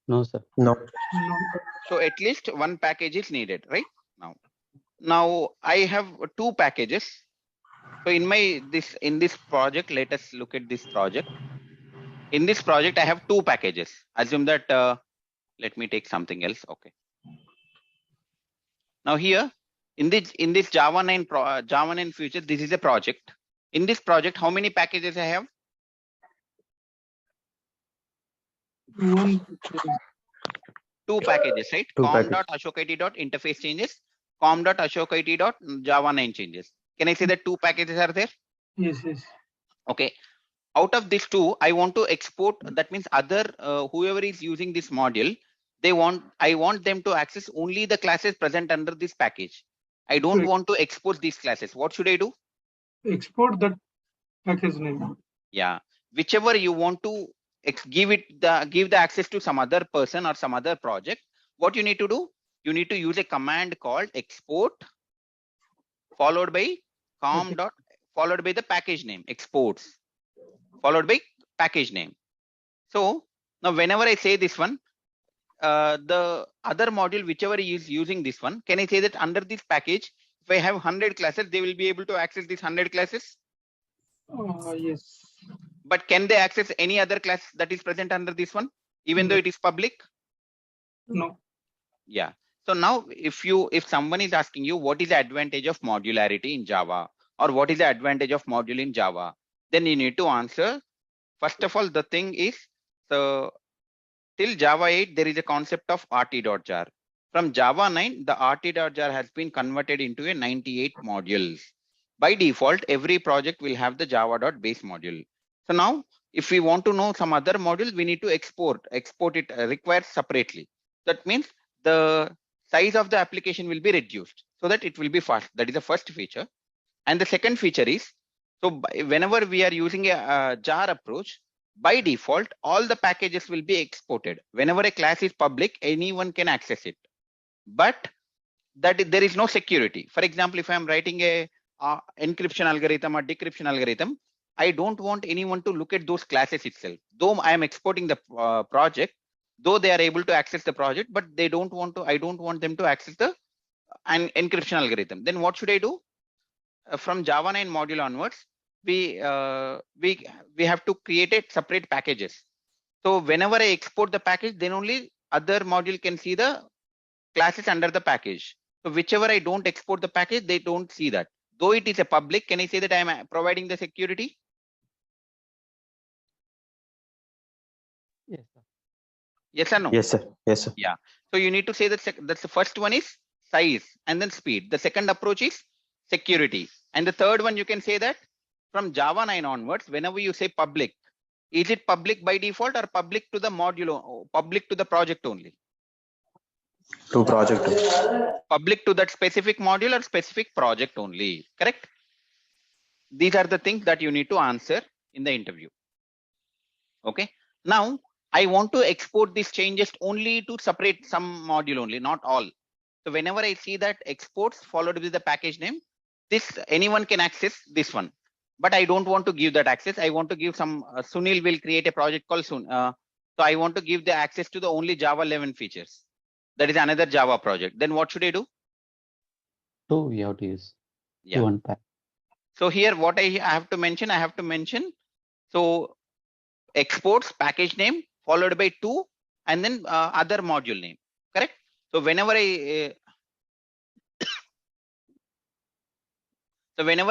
No, sir. No. So at least one package is needed, right? Now I have two packages. So in this project, let us look at this project. In this project, I have two packages. Assume that, let me take something else. Okay. Now here in this Java 9 future, this is a project. In this project, how many packages I have? Two packages, right? com.ashokit.interface changes, com.ashokit.java 9 changes. Can I say that two packages are there? Yes. Okay. Out of these two, I want to export. That means other whoever is using this module, I want them to access only the classes present under this package. I don't Right. want to export these classes. What should I do? Export that package name. Yeah, whichever you want to give the access to some other person or some other project. What you need to do? You need to use a command called export followed by followed by the package name, exports followed by package name. So now whenever I say this one, the other module, whichever is using this one, can I say that under this package, if I have 100 classes, they will be able to access these 100 classes? Yes. But can they access any other class that is present under this one, even though it is public? No. Yeah. So now if someone is asking you what is the advantage of modularity in Java or what is the advantage of module in Java, then you need to answer. First of all, the thing is, so till Java 8, there is a concept of rt.jar. From Java 9, the rt.jar has been converted into a 98 modules. By default, every project will have the java.base module. So now if we want to know some other module, we need to export it required separately. That means the size of the application will be reduced so that it will be fast. That is the first feature. And the second feature is, so whenever we are using a jar approach, by default, all the packages will be exported. Whenever a class is public, anyone can access it. But that there is no security. For example, if I'm writing a encryption algorithm or decryption algorithm, I don't want anyone to look at those classes itself. Though I am exporting the project, though they are able to access the project, but they don't want to. I don't want them to access the an encryption algorithm. Then what should I do? From Java 9 module onwards, we have to create a separate packages. So whenever I export the package, then only other module can see the classes under the package. So whichever I don't export the package, they don't see that. Though it is a public, can I say that I am providing the security? Yes, sir. Yes or no? Yes, sir. Yes, sir. So you need to say that that's the first one is size and then speed. The second approach is security. And the third one, you can say that from Java 9 onwards, whenever you say public, is it public by default or public to the module, public to the project only? To project. Public to that specific module or specific project only, correct? These are the things that you need to answer in the interview. Okay. Now I want to export these changes only to separate some module only, not all. So whenever I see that exports followed with the package name, this anyone can access this one, but I don't want to give that access. I want to give some Sunil will create a project called Sun. So I want to give the access to the only Java 11 features. That is another Java project. Then what should I do? Two we have to use. Yeah. Two unpack. So here what I have to mention, so exports package name followed by two and then other module name, correct? So whenever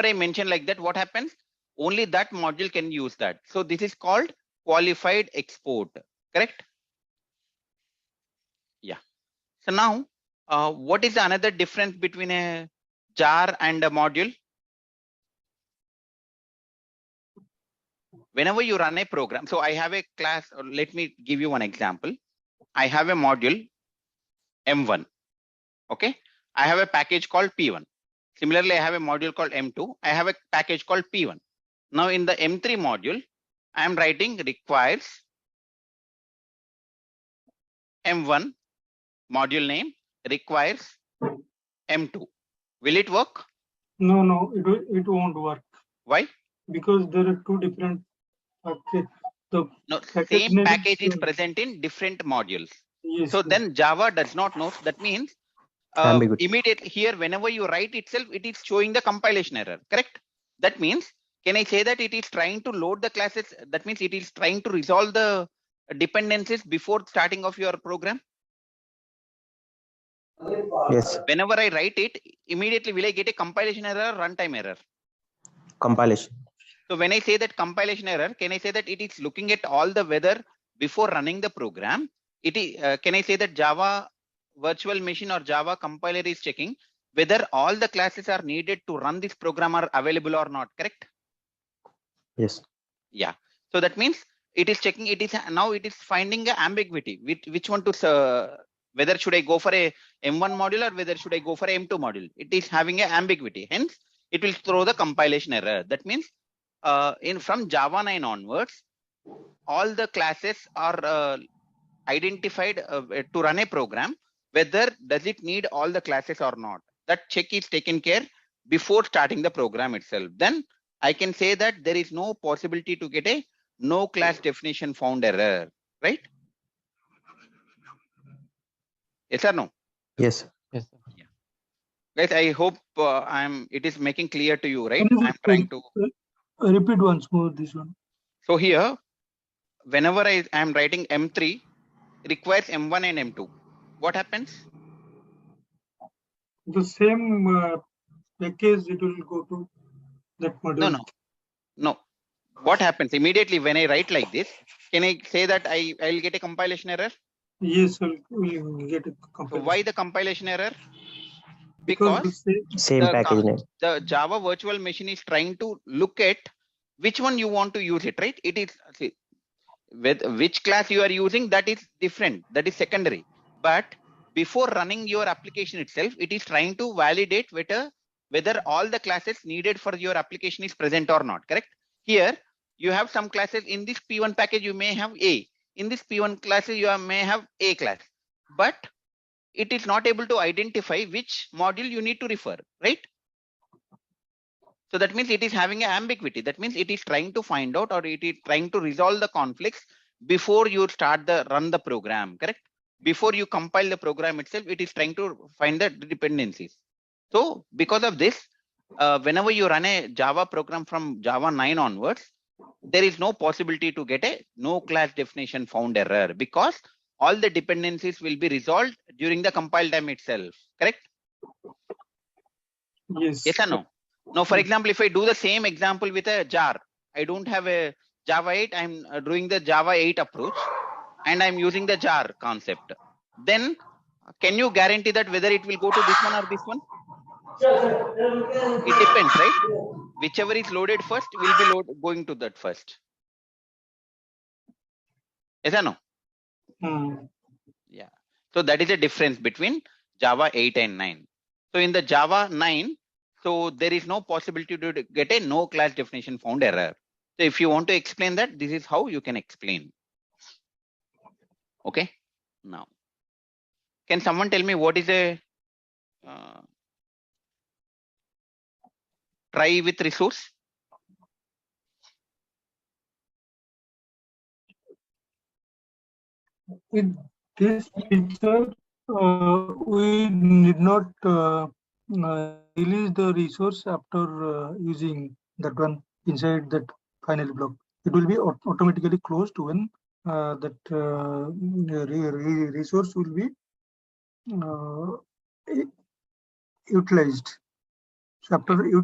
I mention like that, what happens? Only that module can use that. So this is called qualified export, correct? Yeah. So now what is another difference between a jar and a module? Whenever you run a program, so I have a class, or let me give you one example. I have a module M1. Okay. I have a package called P1. Similarly, I have a module called M2. I have a package called P1. Now in the M3 module, I am writing requires M1 module name requires M2. Will it work? No, it won't work Why? because there are two different. Okay. The No, package same name package is is- present in different modules. yes, So sir. then Java does not know. That means Ambiguity. immediately here, whenever you write itself, it is showing the compilation error, correct? That means, can I say that it is trying to load the classes? That means it is trying to resolve the dependencies before starting of your program. Yes. Whenever I write it, immediately will I get a compilation error or runtime error? Compilation. So when I say that compilation error, can I say that it is looking at all the weather before running the program? It is, can I say that Java virtual machine or Java compiler is checking whether all the classes are needed to run this program are available or not, correct? Yes. Yeah. So that means it is checking, it is now it is finding a ambiguity which one to whether should I go for a M1 module or whether should I go for a M2 module? It is having a ambiguity. Hence, it will throw the compilation error. That means from Java 9 onwards, all the classes are identified to run a program, whether does it need all the classes or not. That check is taken care before starting the program itself. Then I can say that there is no possibility to get a no class definition found error, right? Yes or no? Yes. Yes, sir. Guys, I hope it is making clear to you, right? Can you I'm trying to. repeat once more this one. So here, whenever I am writing M3 requires M1 and M2, what happens? The same package it will go to that module. No. What happens immediately when I write like this? Can I say that I'll get a compilation error? Yes, we'll get a So compilation. why the compilation error? Because Because Same The package name. the Java virtual machine is trying to look at which one you want to use it, right? It is with which class you are using, that is different, that is secondary. But before running your application itself, it is trying to validate whether all the classes needed for your application is present or not, correct? Here you have some classes in this P1 package, you may have A. In this P1 classes, you may have A class, but it is not able to identify which module you need to refer, right? So that means it is having an ambiguity. That means it is trying to find out, or it is trying to resolve the conflicts before you run the program, correct? Before you compile the program itself, it is trying to find the dependencies. So because of this, whenever you run a Java program from Java 9 onwards, there is no possibility to get a no class definition found error, because all the dependencies will be resolved during the compile time itself, correct? Yes. Yes or no? Now, for Yes. example, if I do the same example with a jar, I don't have a Java 8, I'm doing the Java 8 approach and I'm using the jar concept. Then can you guarantee that whether it will go to this one or this one? It depends, right? Whichever is loaded first will be going to that first. Yes or no? Hmm. Yeah. So that is a difference between Java 8 and 9. So in the Java 9, so there is no possibility to get a no class definition found error. So if you want to explain that, this is how you can explain. Okay. Now, can someone tell me what is a try with resource? With this feature, we need not release the resource after using that one inside that final block. It will be automatically closed when that resource will be utilized. So after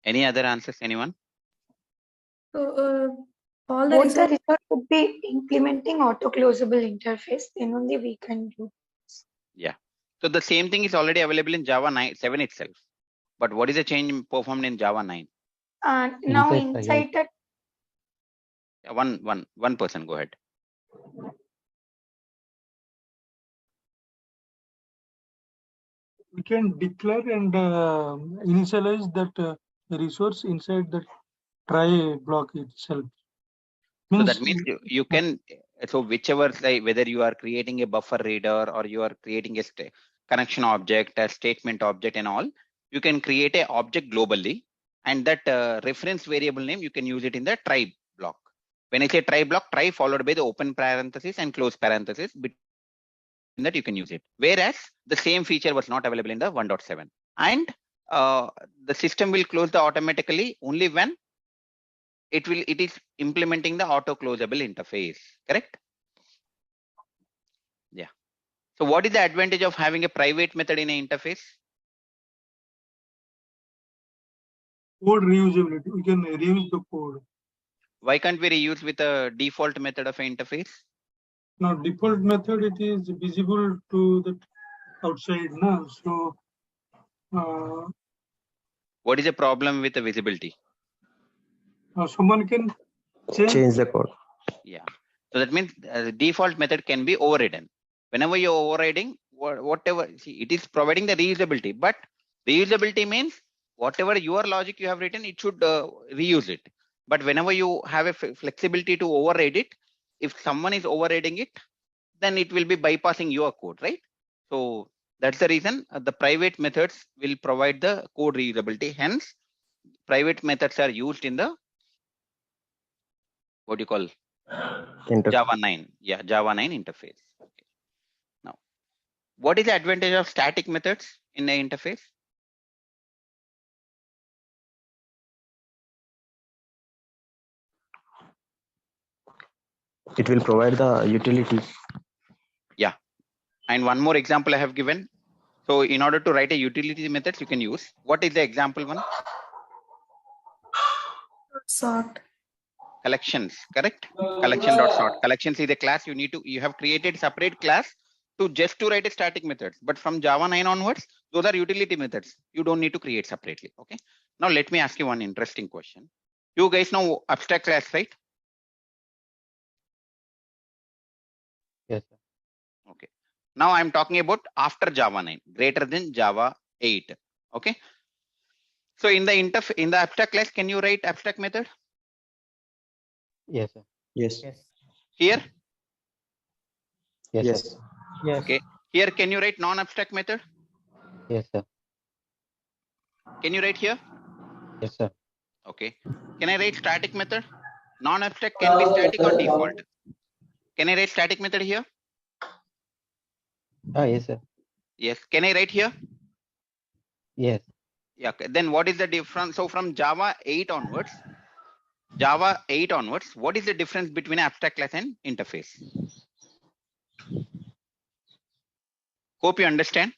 Any other answers? Anyone? So, all the Both the results. resource would be implementing auto-closable interface, then only we can do. Yeah. So the same thing is already available in Java 7 itself. But what is the change performed in Java 9? And now Inside inside that, Yeah, one person, go ahead. we can declare and initialize that resource inside the try block itself. So that means you can, so whichever, like whether you are creating a buffer reader or you are creating a connection object, a statement object and all, you can create a object globally, and that reference variable name, you can use it in the try block. When I say try block, try followed by the open parenthesis and close parenthesis, between that you can use it. Whereas the same feature was not available in the 1.7. And the system will close the automatically only when it is implementing the auto closable interface, correct? Yeah. So what is the advantage of having a private method in an interface? code reusability. We can reuse the code. Why can't we reuse with a default method of an interface? Now default method, it is visible to the outside now. So What is the problem with the visibility? someone can Change the code. Yeah. So that means the default method can be overridden. Whenever you're overriding, whatever, see, it is providing the reusability, but reusability means whatever your logic you have written, it should reuse it. But whenever you have a flexibility to override it, if someone is overriding it, then it will be bypassing your code, right? So that's the reason the private methods will provide the code reusability. Hence, private methods are used in the, what do you call, Java 9. Yeah, Java 9 interface. Okay. Now, what is the advantage of static methods in the interface? It will provide the utility. Yeah. And one more example I have given. So in order to write a utility methods, you can use, what is the example one? Sort. Collections, correct? Collection.sort. Collections is a class you have created separate class to write a static methods. But from Java 9 onwards, those are utility methods. You don't need to create separately. Okay. Now let me ask you one interesting question. You guys know abstract class, right? Yes, sir. Okay. Now I'm talking about after Java 9, greater than Java 8. Okay. So in the abstract class, can you write abstract method? Yes, sir. Yes. Here? Yes, Yes. sir. Okay. Here, can you write non-abstract method? Yes, sir. Can you write here? Yes, sir. Okay. Can I write static method? Non-abstract can be static or default. Can I write static method here? Yes, sir. Yes. Can I write here? Yes. Yeah. Okay. Then what is the difference? So from Java 8 onwards, Java 8 onwards, what is the difference between abstract class and interface? Hope you understand.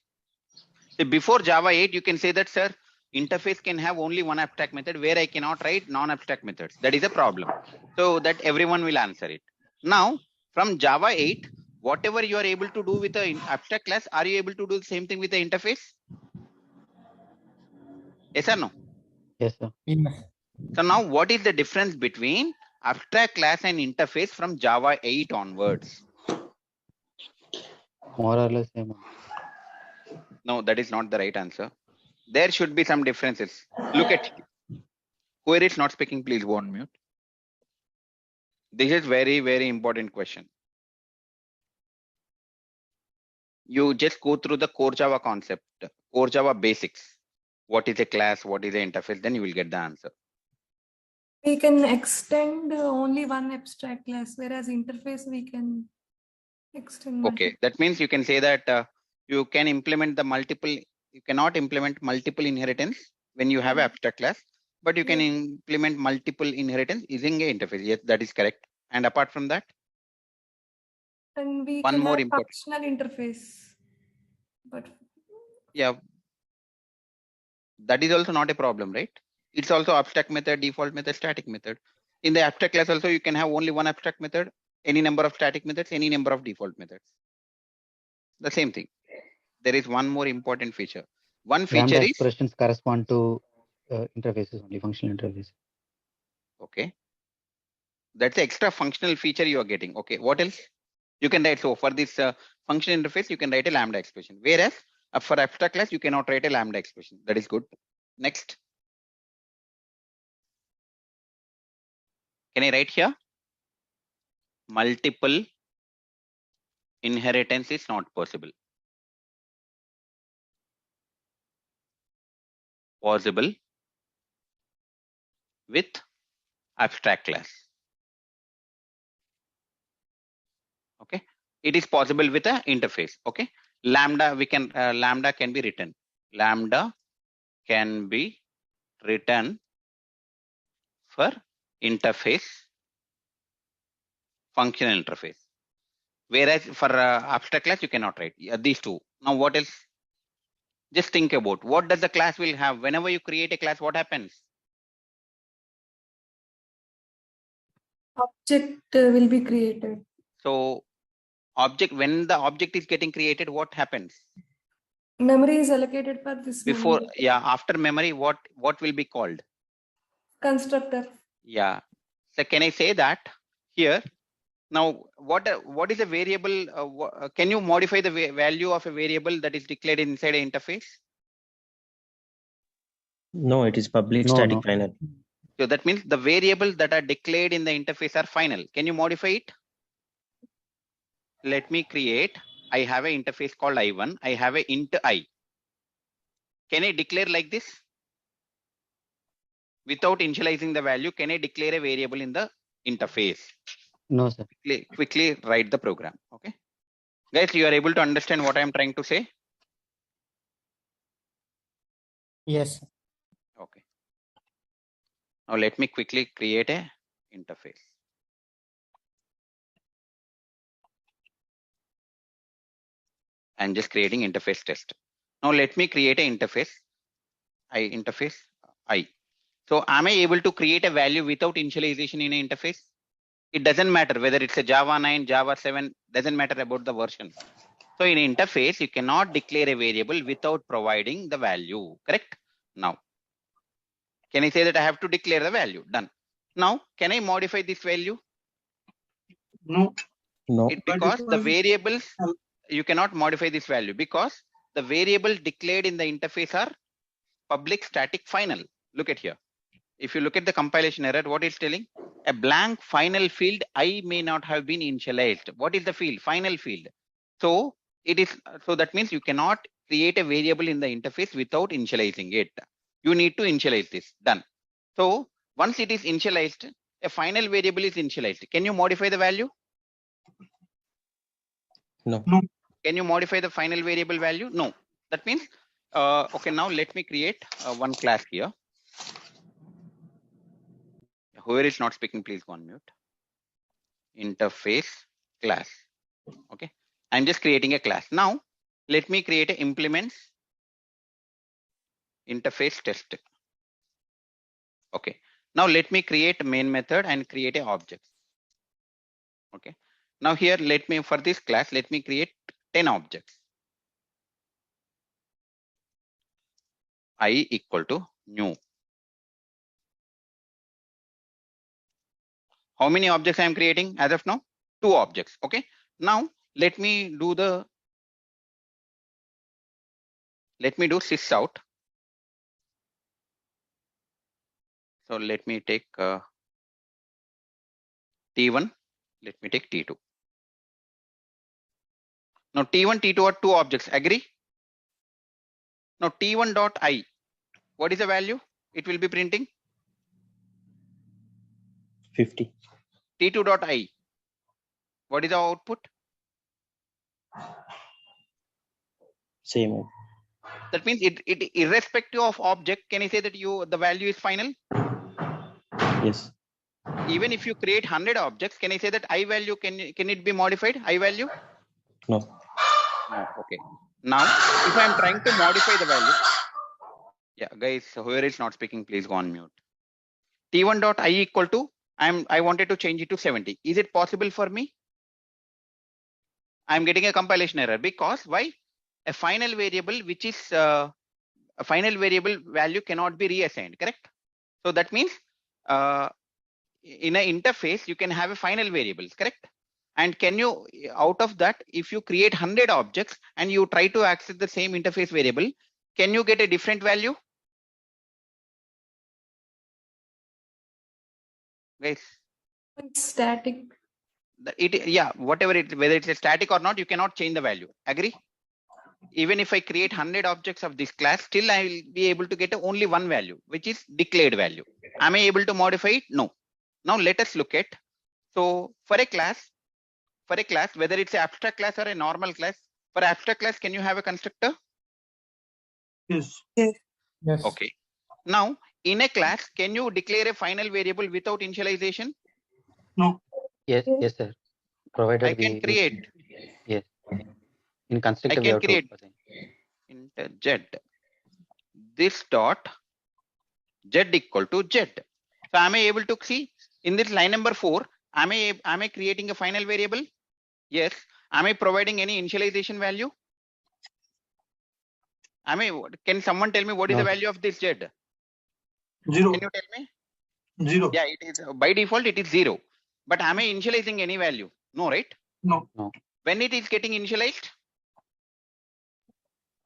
So before Java 8, you can say that, sir, interface can have only one abstract method where I cannot write non-abstract methods. That is a problem. So that everyone will answer it. Now, from Java 8, whatever you are able to do with the abstract class, are you able to do the same thing with the interface? Yes or no? Yes, sir. So now what is the difference between abstract class and interface from Java 8 onwards? More or less same. No, that is not the right answer. There should be some differences. Look at whoever is not speaking, please go on mute. This is very, very important question. You just go through the core Java concept, core Java basics. What is a class? What is the interface? Then you will get the answer. We can extend only one abstract class, whereas interface we can extend. Okay, that means you can say that you can implement the multiple, you cannot implement multiple inheritance when you have abstract class, but you can implement multiple inheritance using a interface. Yes, that is correct. And apart from that, And we one can more have important. functional interface. But Yeah, that is also not a problem, right? It's also abstract method, default method, static method. In the abstract class also, you can have only one abstract method, any number of static methods, any number of default methods. The same thing. There is one more important feature. One feature Lambda is, expressions correspond to interfaces only, functional interface. okay, that's the extra functional feature you are getting. Okay, what else? You can write, so for this function interface, you can write a Lambda expression. Whereas for abstract class, you cannot write a Lambda expression. That is good. Next. Can I write here? Multiple inheritance is not possible. Possible with abstract class. Okay, it is possible with a interface. Okay, lambda lambda can be written. Lambda can be written for interface, functional interface. Whereas for abstract class, you cannot write these two. Now, what else? Just think about what does the class will have. Whenever you create a class, what happens? object will be created. So object, when the object is getting created, what happens? Memory is allocated for this. Before, memory. yeah, after memory, what will be called? Constructor. Yeah. So can I say that here? Now, what is a variable? Can you modify the value of a variable that is declared inside an interface? No, it is public No, static no. final. So that means the variables that are declared in the interface are final. Can you modify it? Let me create. I have an interface called I1. I have a int I. Can I declare like this? Without initializing the value, can I declare a variable in the interface? No, sir. Quickly write the program. Okay. Guys, you are able to understand what I am trying to say? Yes. Okay. Now let me quickly create a interface. I'm just creating interface test. Now let me create an interface. Interface I. So am I able to create a value without initialization in an interface? It doesn't matter whether it's a Java 9, Java 7, doesn't matter about the version. So in interface, you cannot declare a variable without providing the value, correct? Now, can I say that I have to declare the value? Done. Now, can I modify this value? No. No. Because the variables, you cannot modify this value because the variables declared in the interface are public static final. Look at here. If you look at the compilation error, what it's telling? A blank final field I may not have been initialized. What is the field? Final field. So it is, so that means you cannot create a variable in the interface without initializing it. You need to initialize this. Done. So once it is initialized, a final variable is initialized. Can you modify the value? No. No. Can you modify the final variable value? No. That means, okay, now let me create one class here. whoever is not speaking, please go on mute. Interface class. Okay. I'm just creating a class. Now, let me create a implements interface test. Okay. Now let me create a main method and create a object. Okay. Now here, let me, for this class, let me create 10 objects. I equal to new. How many objects I am creating as of now? 2 objects. Okay. Now let me do sys out. So let me take T1. Let me take T2. Now T1, T2 are 2 objects. Agree? Now T1 dot I. What is the value? It will be printing 50. T2 dot I. What is the output? Same. That means it irrespective of object, can I say that the value is final? Yes. Even if you create 100 objects, can I say that I value can it be modified? I value? No. No. Okay. Now, if I am trying to modify the value, yeah, guys, whoever is not speaking, please go on mute. T1 dot I equal to I wanted to change it to 70. Is it possible for me? I'm getting a compilation error because why? A final variable which is a final variable value cannot be reassigned, correct? So that means in an interface you can have a final variables, correct? And can you, out of that, if you create 100 objects and you try to access the same interface variable, can you get a different value? Guys, It's static. yeah, whatever it, whether it's a static or not, you cannot change the value. Agree? Even if I create 100 objects of this class, still I will be able to get only one value, which is declared value. Am I able to modify it? No. Now let us look at, so for a class, whether it's an abstract class or a normal class, for abstract class, can you have a constructor? Yes. Yes. Okay. Now in a class, can you declare a final variable without initialization? No. Yes, yes, sir. Provided I can create. Yes. In constructor, we can have to create assign. int z. This dot z equal to z. So am I able to see in this line number 4? Am I creating a final variable? Yes. Am I providing any initialization value? Can someone tell me what is the No. value of this z? 0. Can you tell me? 0. Yeah, it is by default it is 0. But am I initializing any value? No, right? No. When it is getting initialized?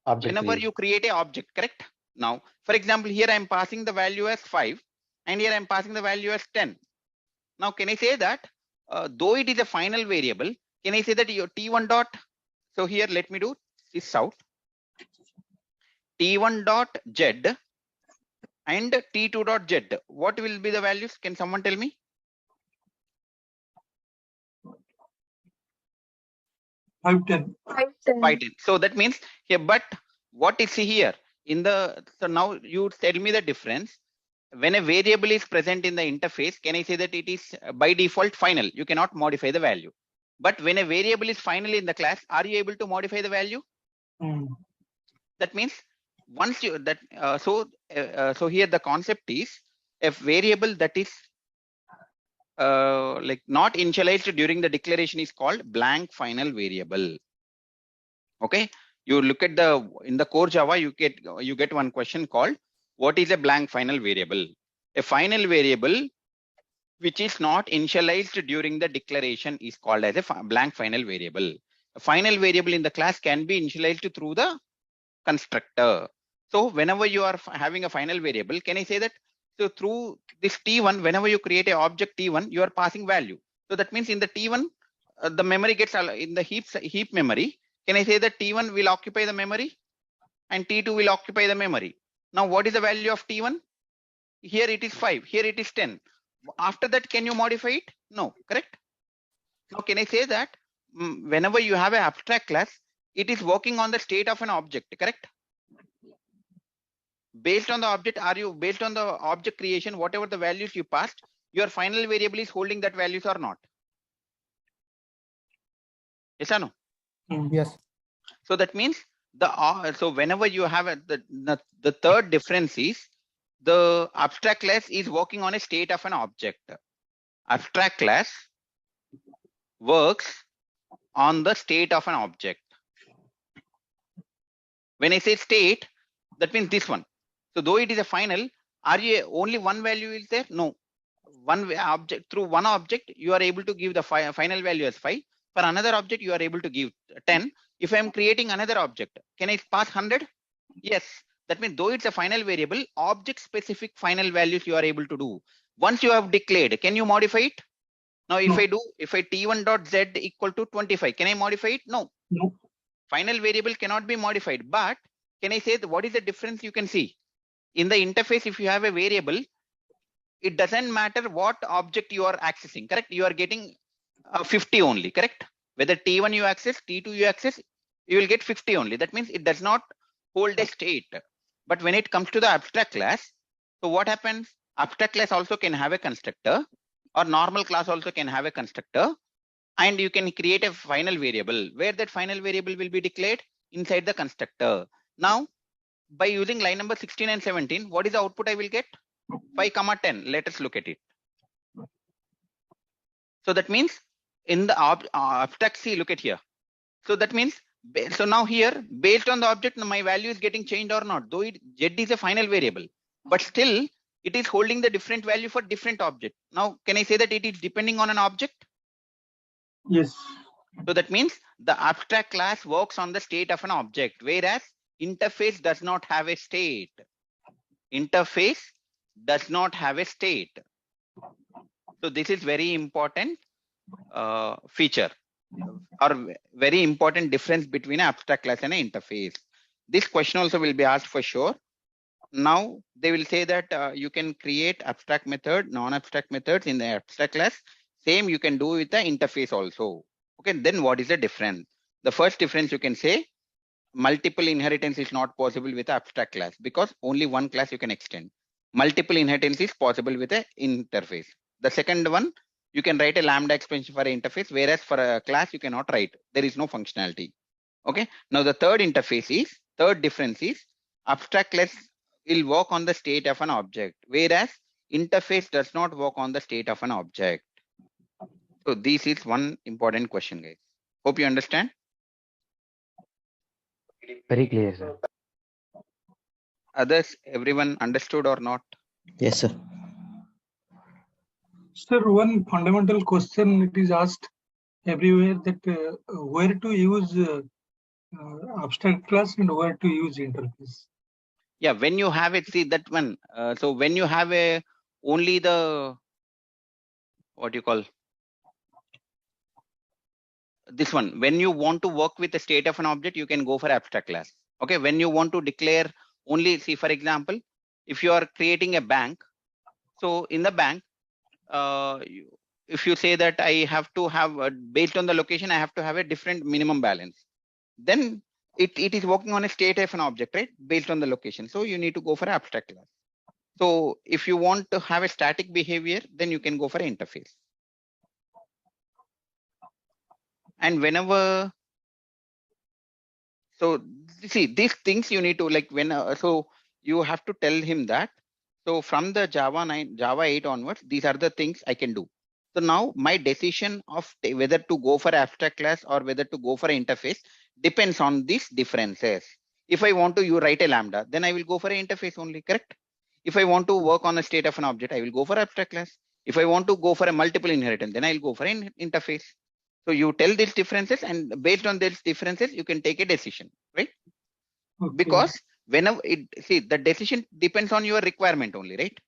Object Whenever creation. you create a object, correct? Now, for example, here I am passing the value as 5 and here I am passing the value as 10. Now, can I say that though it is a final variable, can I say that your T1 dot, so here let me do this out. T1 dot Z and T2 dot Z. What will be the values? Can someone tell me? 510. 510. So that means here, but what is here in the, so now you tell me the difference. When a variable is present in the interface, can I say that it is by default final? You cannot modify the value. But when a variable is final in the class, are you able to modify the value? That means once you that so here the concept is a variable that is like not initialized during the declaration is called blank final variable. Okay, you look at the in the core Java, you get one question called what is a blank final variable? A final variable which is not initialized during the declaration is called as a blank final variable. A final variable in the class can be initialized through the constructor. So whenever you are having a final variable, can I say that? So through this T1, whenever you create a object T1, you are passing value. So that means in the T1, the memory gets in the heap memory. Can I say that T1 will occupy the memory and T2 will occupy the memory? Now, what is the value of T1? Here it is 5, here it is 10. After that, can you modify it? No, correct? Now, can I say that whenever you have an abstract class, it is working on the state of an object, correct? Based on the object, based on the object creation, whatever the values you passed, your final variable is holding that values or not? Yes or no? Yes. So that means so whenever you have the third difference is the abstract class is working on a state of an object. Abstract class works on the state of an object. When I say state, that means this one. So though it is a final, are you only one value is there? No. Object, through one object, you are able to give the final value as 5. For another object, you are able to give 10. If I am creating another object, can I pass 100? Yes. That means though it's a final variable, object specific final values you are able to do. Once you have declared, can you modify it? Now, if No. if I t1.z equal to 25, can I modify it? No. No. Final variable cannot be modified, but can I say what is the difference you can see? In the interface, if you have a variable, it doesn't matter what object you are accessing, correct? You are getting 50 only, correct? Whether T1 you access, T2 you access, you will get 50 only. That means it does not hold a state. But when it comes to the abstract class, so what happens? Abstract class also can have a constructor, or normal class also can have a constructor, and you can create a final variable where that final variable will be declared inside the constructor. Now, by using line number 16 and 17, what is the output I will get? 5, 10. Let us look at it. So that means in the abstract C, look at here. So that means, so now here, based on the object, my value is getting changed or not. Though Z is a final variable, but still it is holding the different value for different object. Now, can I say that it is depending on an object? Yes. So that means the abstract class works on the state of an object, whereas interface does not have a state. Interface does not have a state. So this is very important feature or very important difference between an abstract class and an interface. This question also will be asked for sure. Now they will say that you can create abstract method, non-abstract methods in the abstract class. Same you can do with the interface also. Okay, then what is the difference? The first difference you can say multiple inheritance is not possible with the abstract class because only one class you can extend. Multiple inheritance is possible with an interface. The second one, you can write a lambda expansion for an interface, whereas for a class you cannot write. There is no functionality. Okay. Now the third difference is abstract class will work on the state of an object, whereas interface does not work on the state of an object. So this is one important question, guys. Hope you understand. Very clear, sir. Others, everyone understood or not? Yes, sir. Sir, one fundamental question it is asked everywhere that where to use abstract class and where to use interface. Yeah, when you have it, see that one. So when you have only the, what you call, this one, when you want to work with the state of an object, you can go for abstract class. Okay, when you want to declare only, see for example, if you are creating a bank, so in the bank, if you say that I have to have, based on the location, I have to have a different minimum balance, then it is working on a state of an object, right? Based on the location. So you need to go for abstract class. So if you want to have a static behavior, then you can go for interface. And whenever, so see these things you need to like when, so you have to tell him that. So from the Java 8 onwards, these are the things I can do. So now my decision of whether to go for abstract class or whether to go for interface depends on these differences. If I want to you write a lambda, then I will go for an interface only, correct? If I want to work on a state of an object, I will go for abstract class. If I want to go for a multiple inheritance, then I'll go for an interface. So you tell these differences, and based on these differences, you can take a decision, right? Okay. Because whenever the decision depends on your requirement only, right?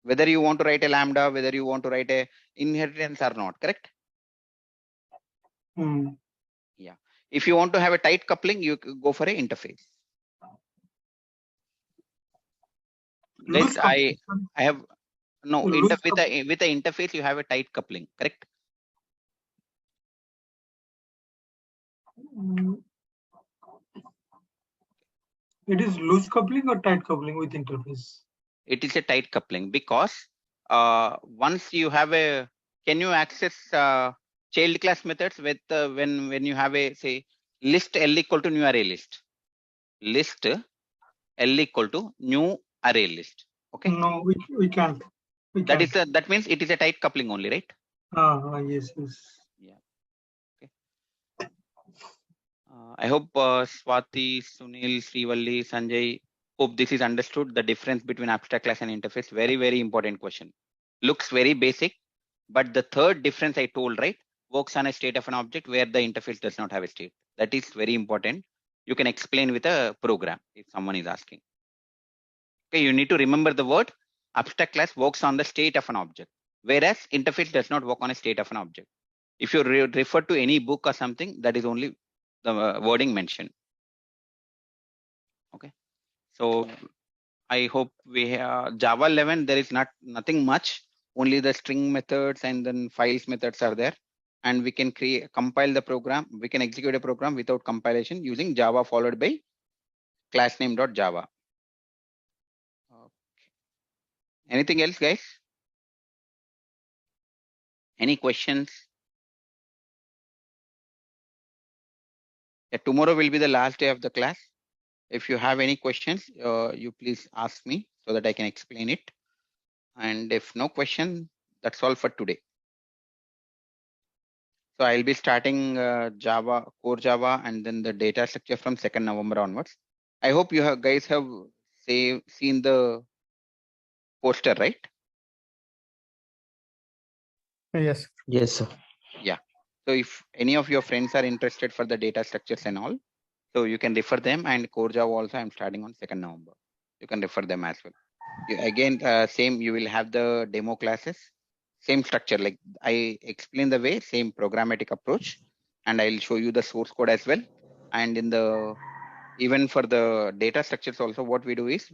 Whether you want to write a lambda, whether you want to write a inheritance or not, correct? Yeah. If you want to have a tight coupling, you go for an interface. Let's I have no with the interface you have a tight coupling, correct? It is loose coupling or tight coupling with interface? It is a tight coupling because once you have can you access child class methods with when you have a say list L equal to new array list, list L equal to new array list. Okay, No, we can't. We that can't. is that means it is a tight coupling only, right? Yes, yes. Yeah. Okay. I hope Swati, Sunil, Srivalli, Sanjay, hope this is understood, the difference between abstract class and interface. Very, very important question. Looks very basic, but the third difference I told, right, works on a state of an object where the interface does not have a state. That is very important. You can explain with a program if someone is asking. Okay, you need to remember the word abstract class works on the state of an object, whereas interface does not work on a state of an object. If you refer to any book or something, that is only the wording mentioned. Okay, so I hope we have Java 11. There is nothing much. Only the string methods and then files methods are there, and we can compile the program. We can execute a program without compilation using Java followed by class name.java. Okay. Anything else, guys? Any questions? Yeah, tomorrow will be the last day of the class. If you have any questions, you please ask me so that I can explain it. And if no question, that's all for today. So I'll be starting Java, core Java, and then the data structure from 2nd November onwards. I hope you guys have seen the poster, right? Yes. Yes, sir. Yeah. So if any of your friends are interested for the data structures and all, so you can refer them, and core Java also I'm starting on 2nd November. You can refer them as well. Again, same, you will have the demo classes, same structure, like I explain the way, same programmatic approach, and I'll show you the source code as well. And in the, even for the data structures also, what we do is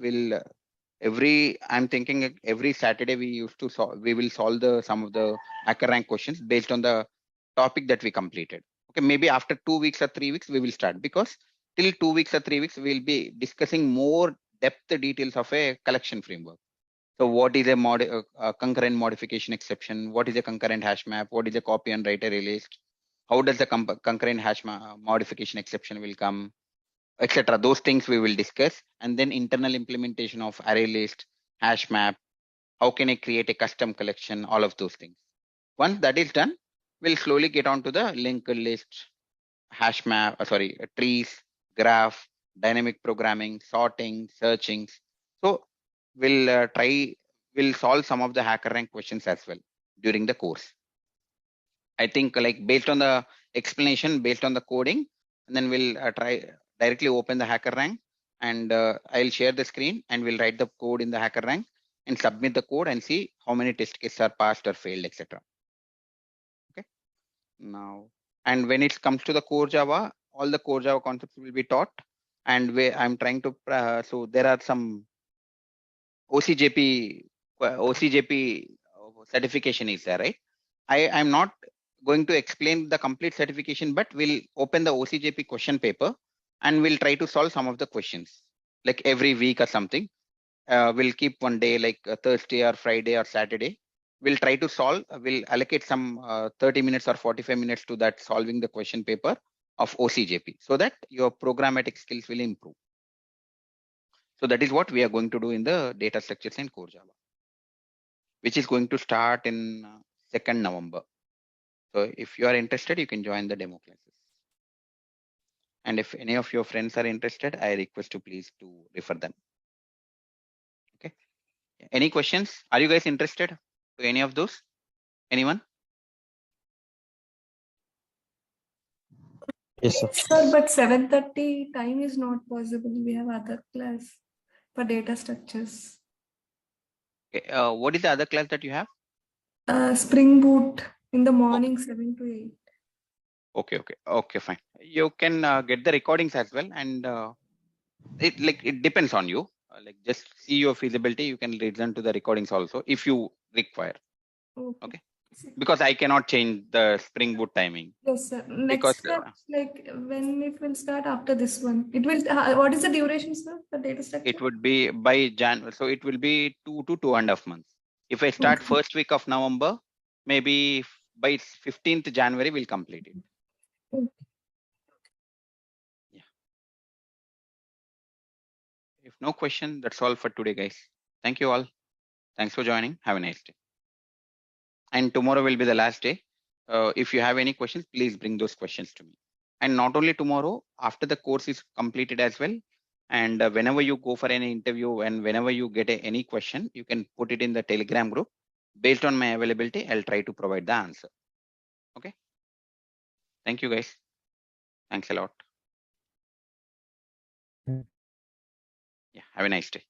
I'm thinking every Saturday we will solve some of the HackerRank questions based on the topic that we completed. Okay, maybe after 2 weeks or 3 weeks we will start, because till 2 weeks or 3 weeks we'll be discussing more depth details of a collection framework. So what is a concurrent modification exception? What is a concurrent hash map? What is a copy and write array list? How does the concurrent hash modification exception will come, etc. Those things we will discuss. And then internal implementation of array list, hash map. How can I create a custom collection? All of those things. Once that is done, we'll slowly get on to the linked list, hash map, trees, graph, dynamic programming, sorting, searching. So we'll solve some of the HackerRank questions as well during the course. I think like based on the explanation, based on the coding, and then we'll try directly open the HackerRank, and I'll share the screen and we'll write the code in the HackerRank and submit the code and see how many test cases are passed or failed, etc. Okay. Now, and when it comes to the core Java, all the core Java concepts will be taught, and I'm trying to so there are some OCJP certification is there, right? I'm not going to explain the complete certification, but we'll open the OCJP question paper and we'll try to solve some of the questions like every week or something. We'll keep one day like Thursday or Friday or Saturday. We'll try to solve, we'll allocate some 30 minutes or 45 minutes to that solving the question paper of OCJP so that your programmatic skills will improve. So that is what we are going to do in the data structures in core Java, which is going to start in 2nd November. So if you are interested, you can join the demo classes. And if any of your friends are interested, I request you please to refer them. Okay. Any questions? Are you guys interested to any of those? Anyone? Yes, sir. Sir, but 7:30 time is not possible. We have other class for data structures. Okay. What is the other class that you have? Spring Boot in the morning, 7 to 8. Okay, fine. You can get the recordings as well, and it depends on you. Like just see your feasibility. You can listen to the recordings also if you require. Okay. Because I cannot change the Spring Boot timing. Yes, sir. Next step, like when it will start after this one. It will. What is the duration, sir? The data structure. It would be by January, so it will be 2 to 2.5 months. If I start Okay. first week of November, maybe by 15th January, we'll complete it. Okay. Yeah. If no question, that's all for today, guys. Thank you all. Thanks for joining. Have a nice day. And tomorrow will be the last day. If you have any questions, please bring those questions to me. And not only tomorrow, after the course is completed as well. And whenever you go for any interview and whenever you get any question, you can put it in the Telegram group. Based on my availability, I'll try to provide the answer. Okay. Thank you, guys. Thanks a lot. Yeah. Have a nice day.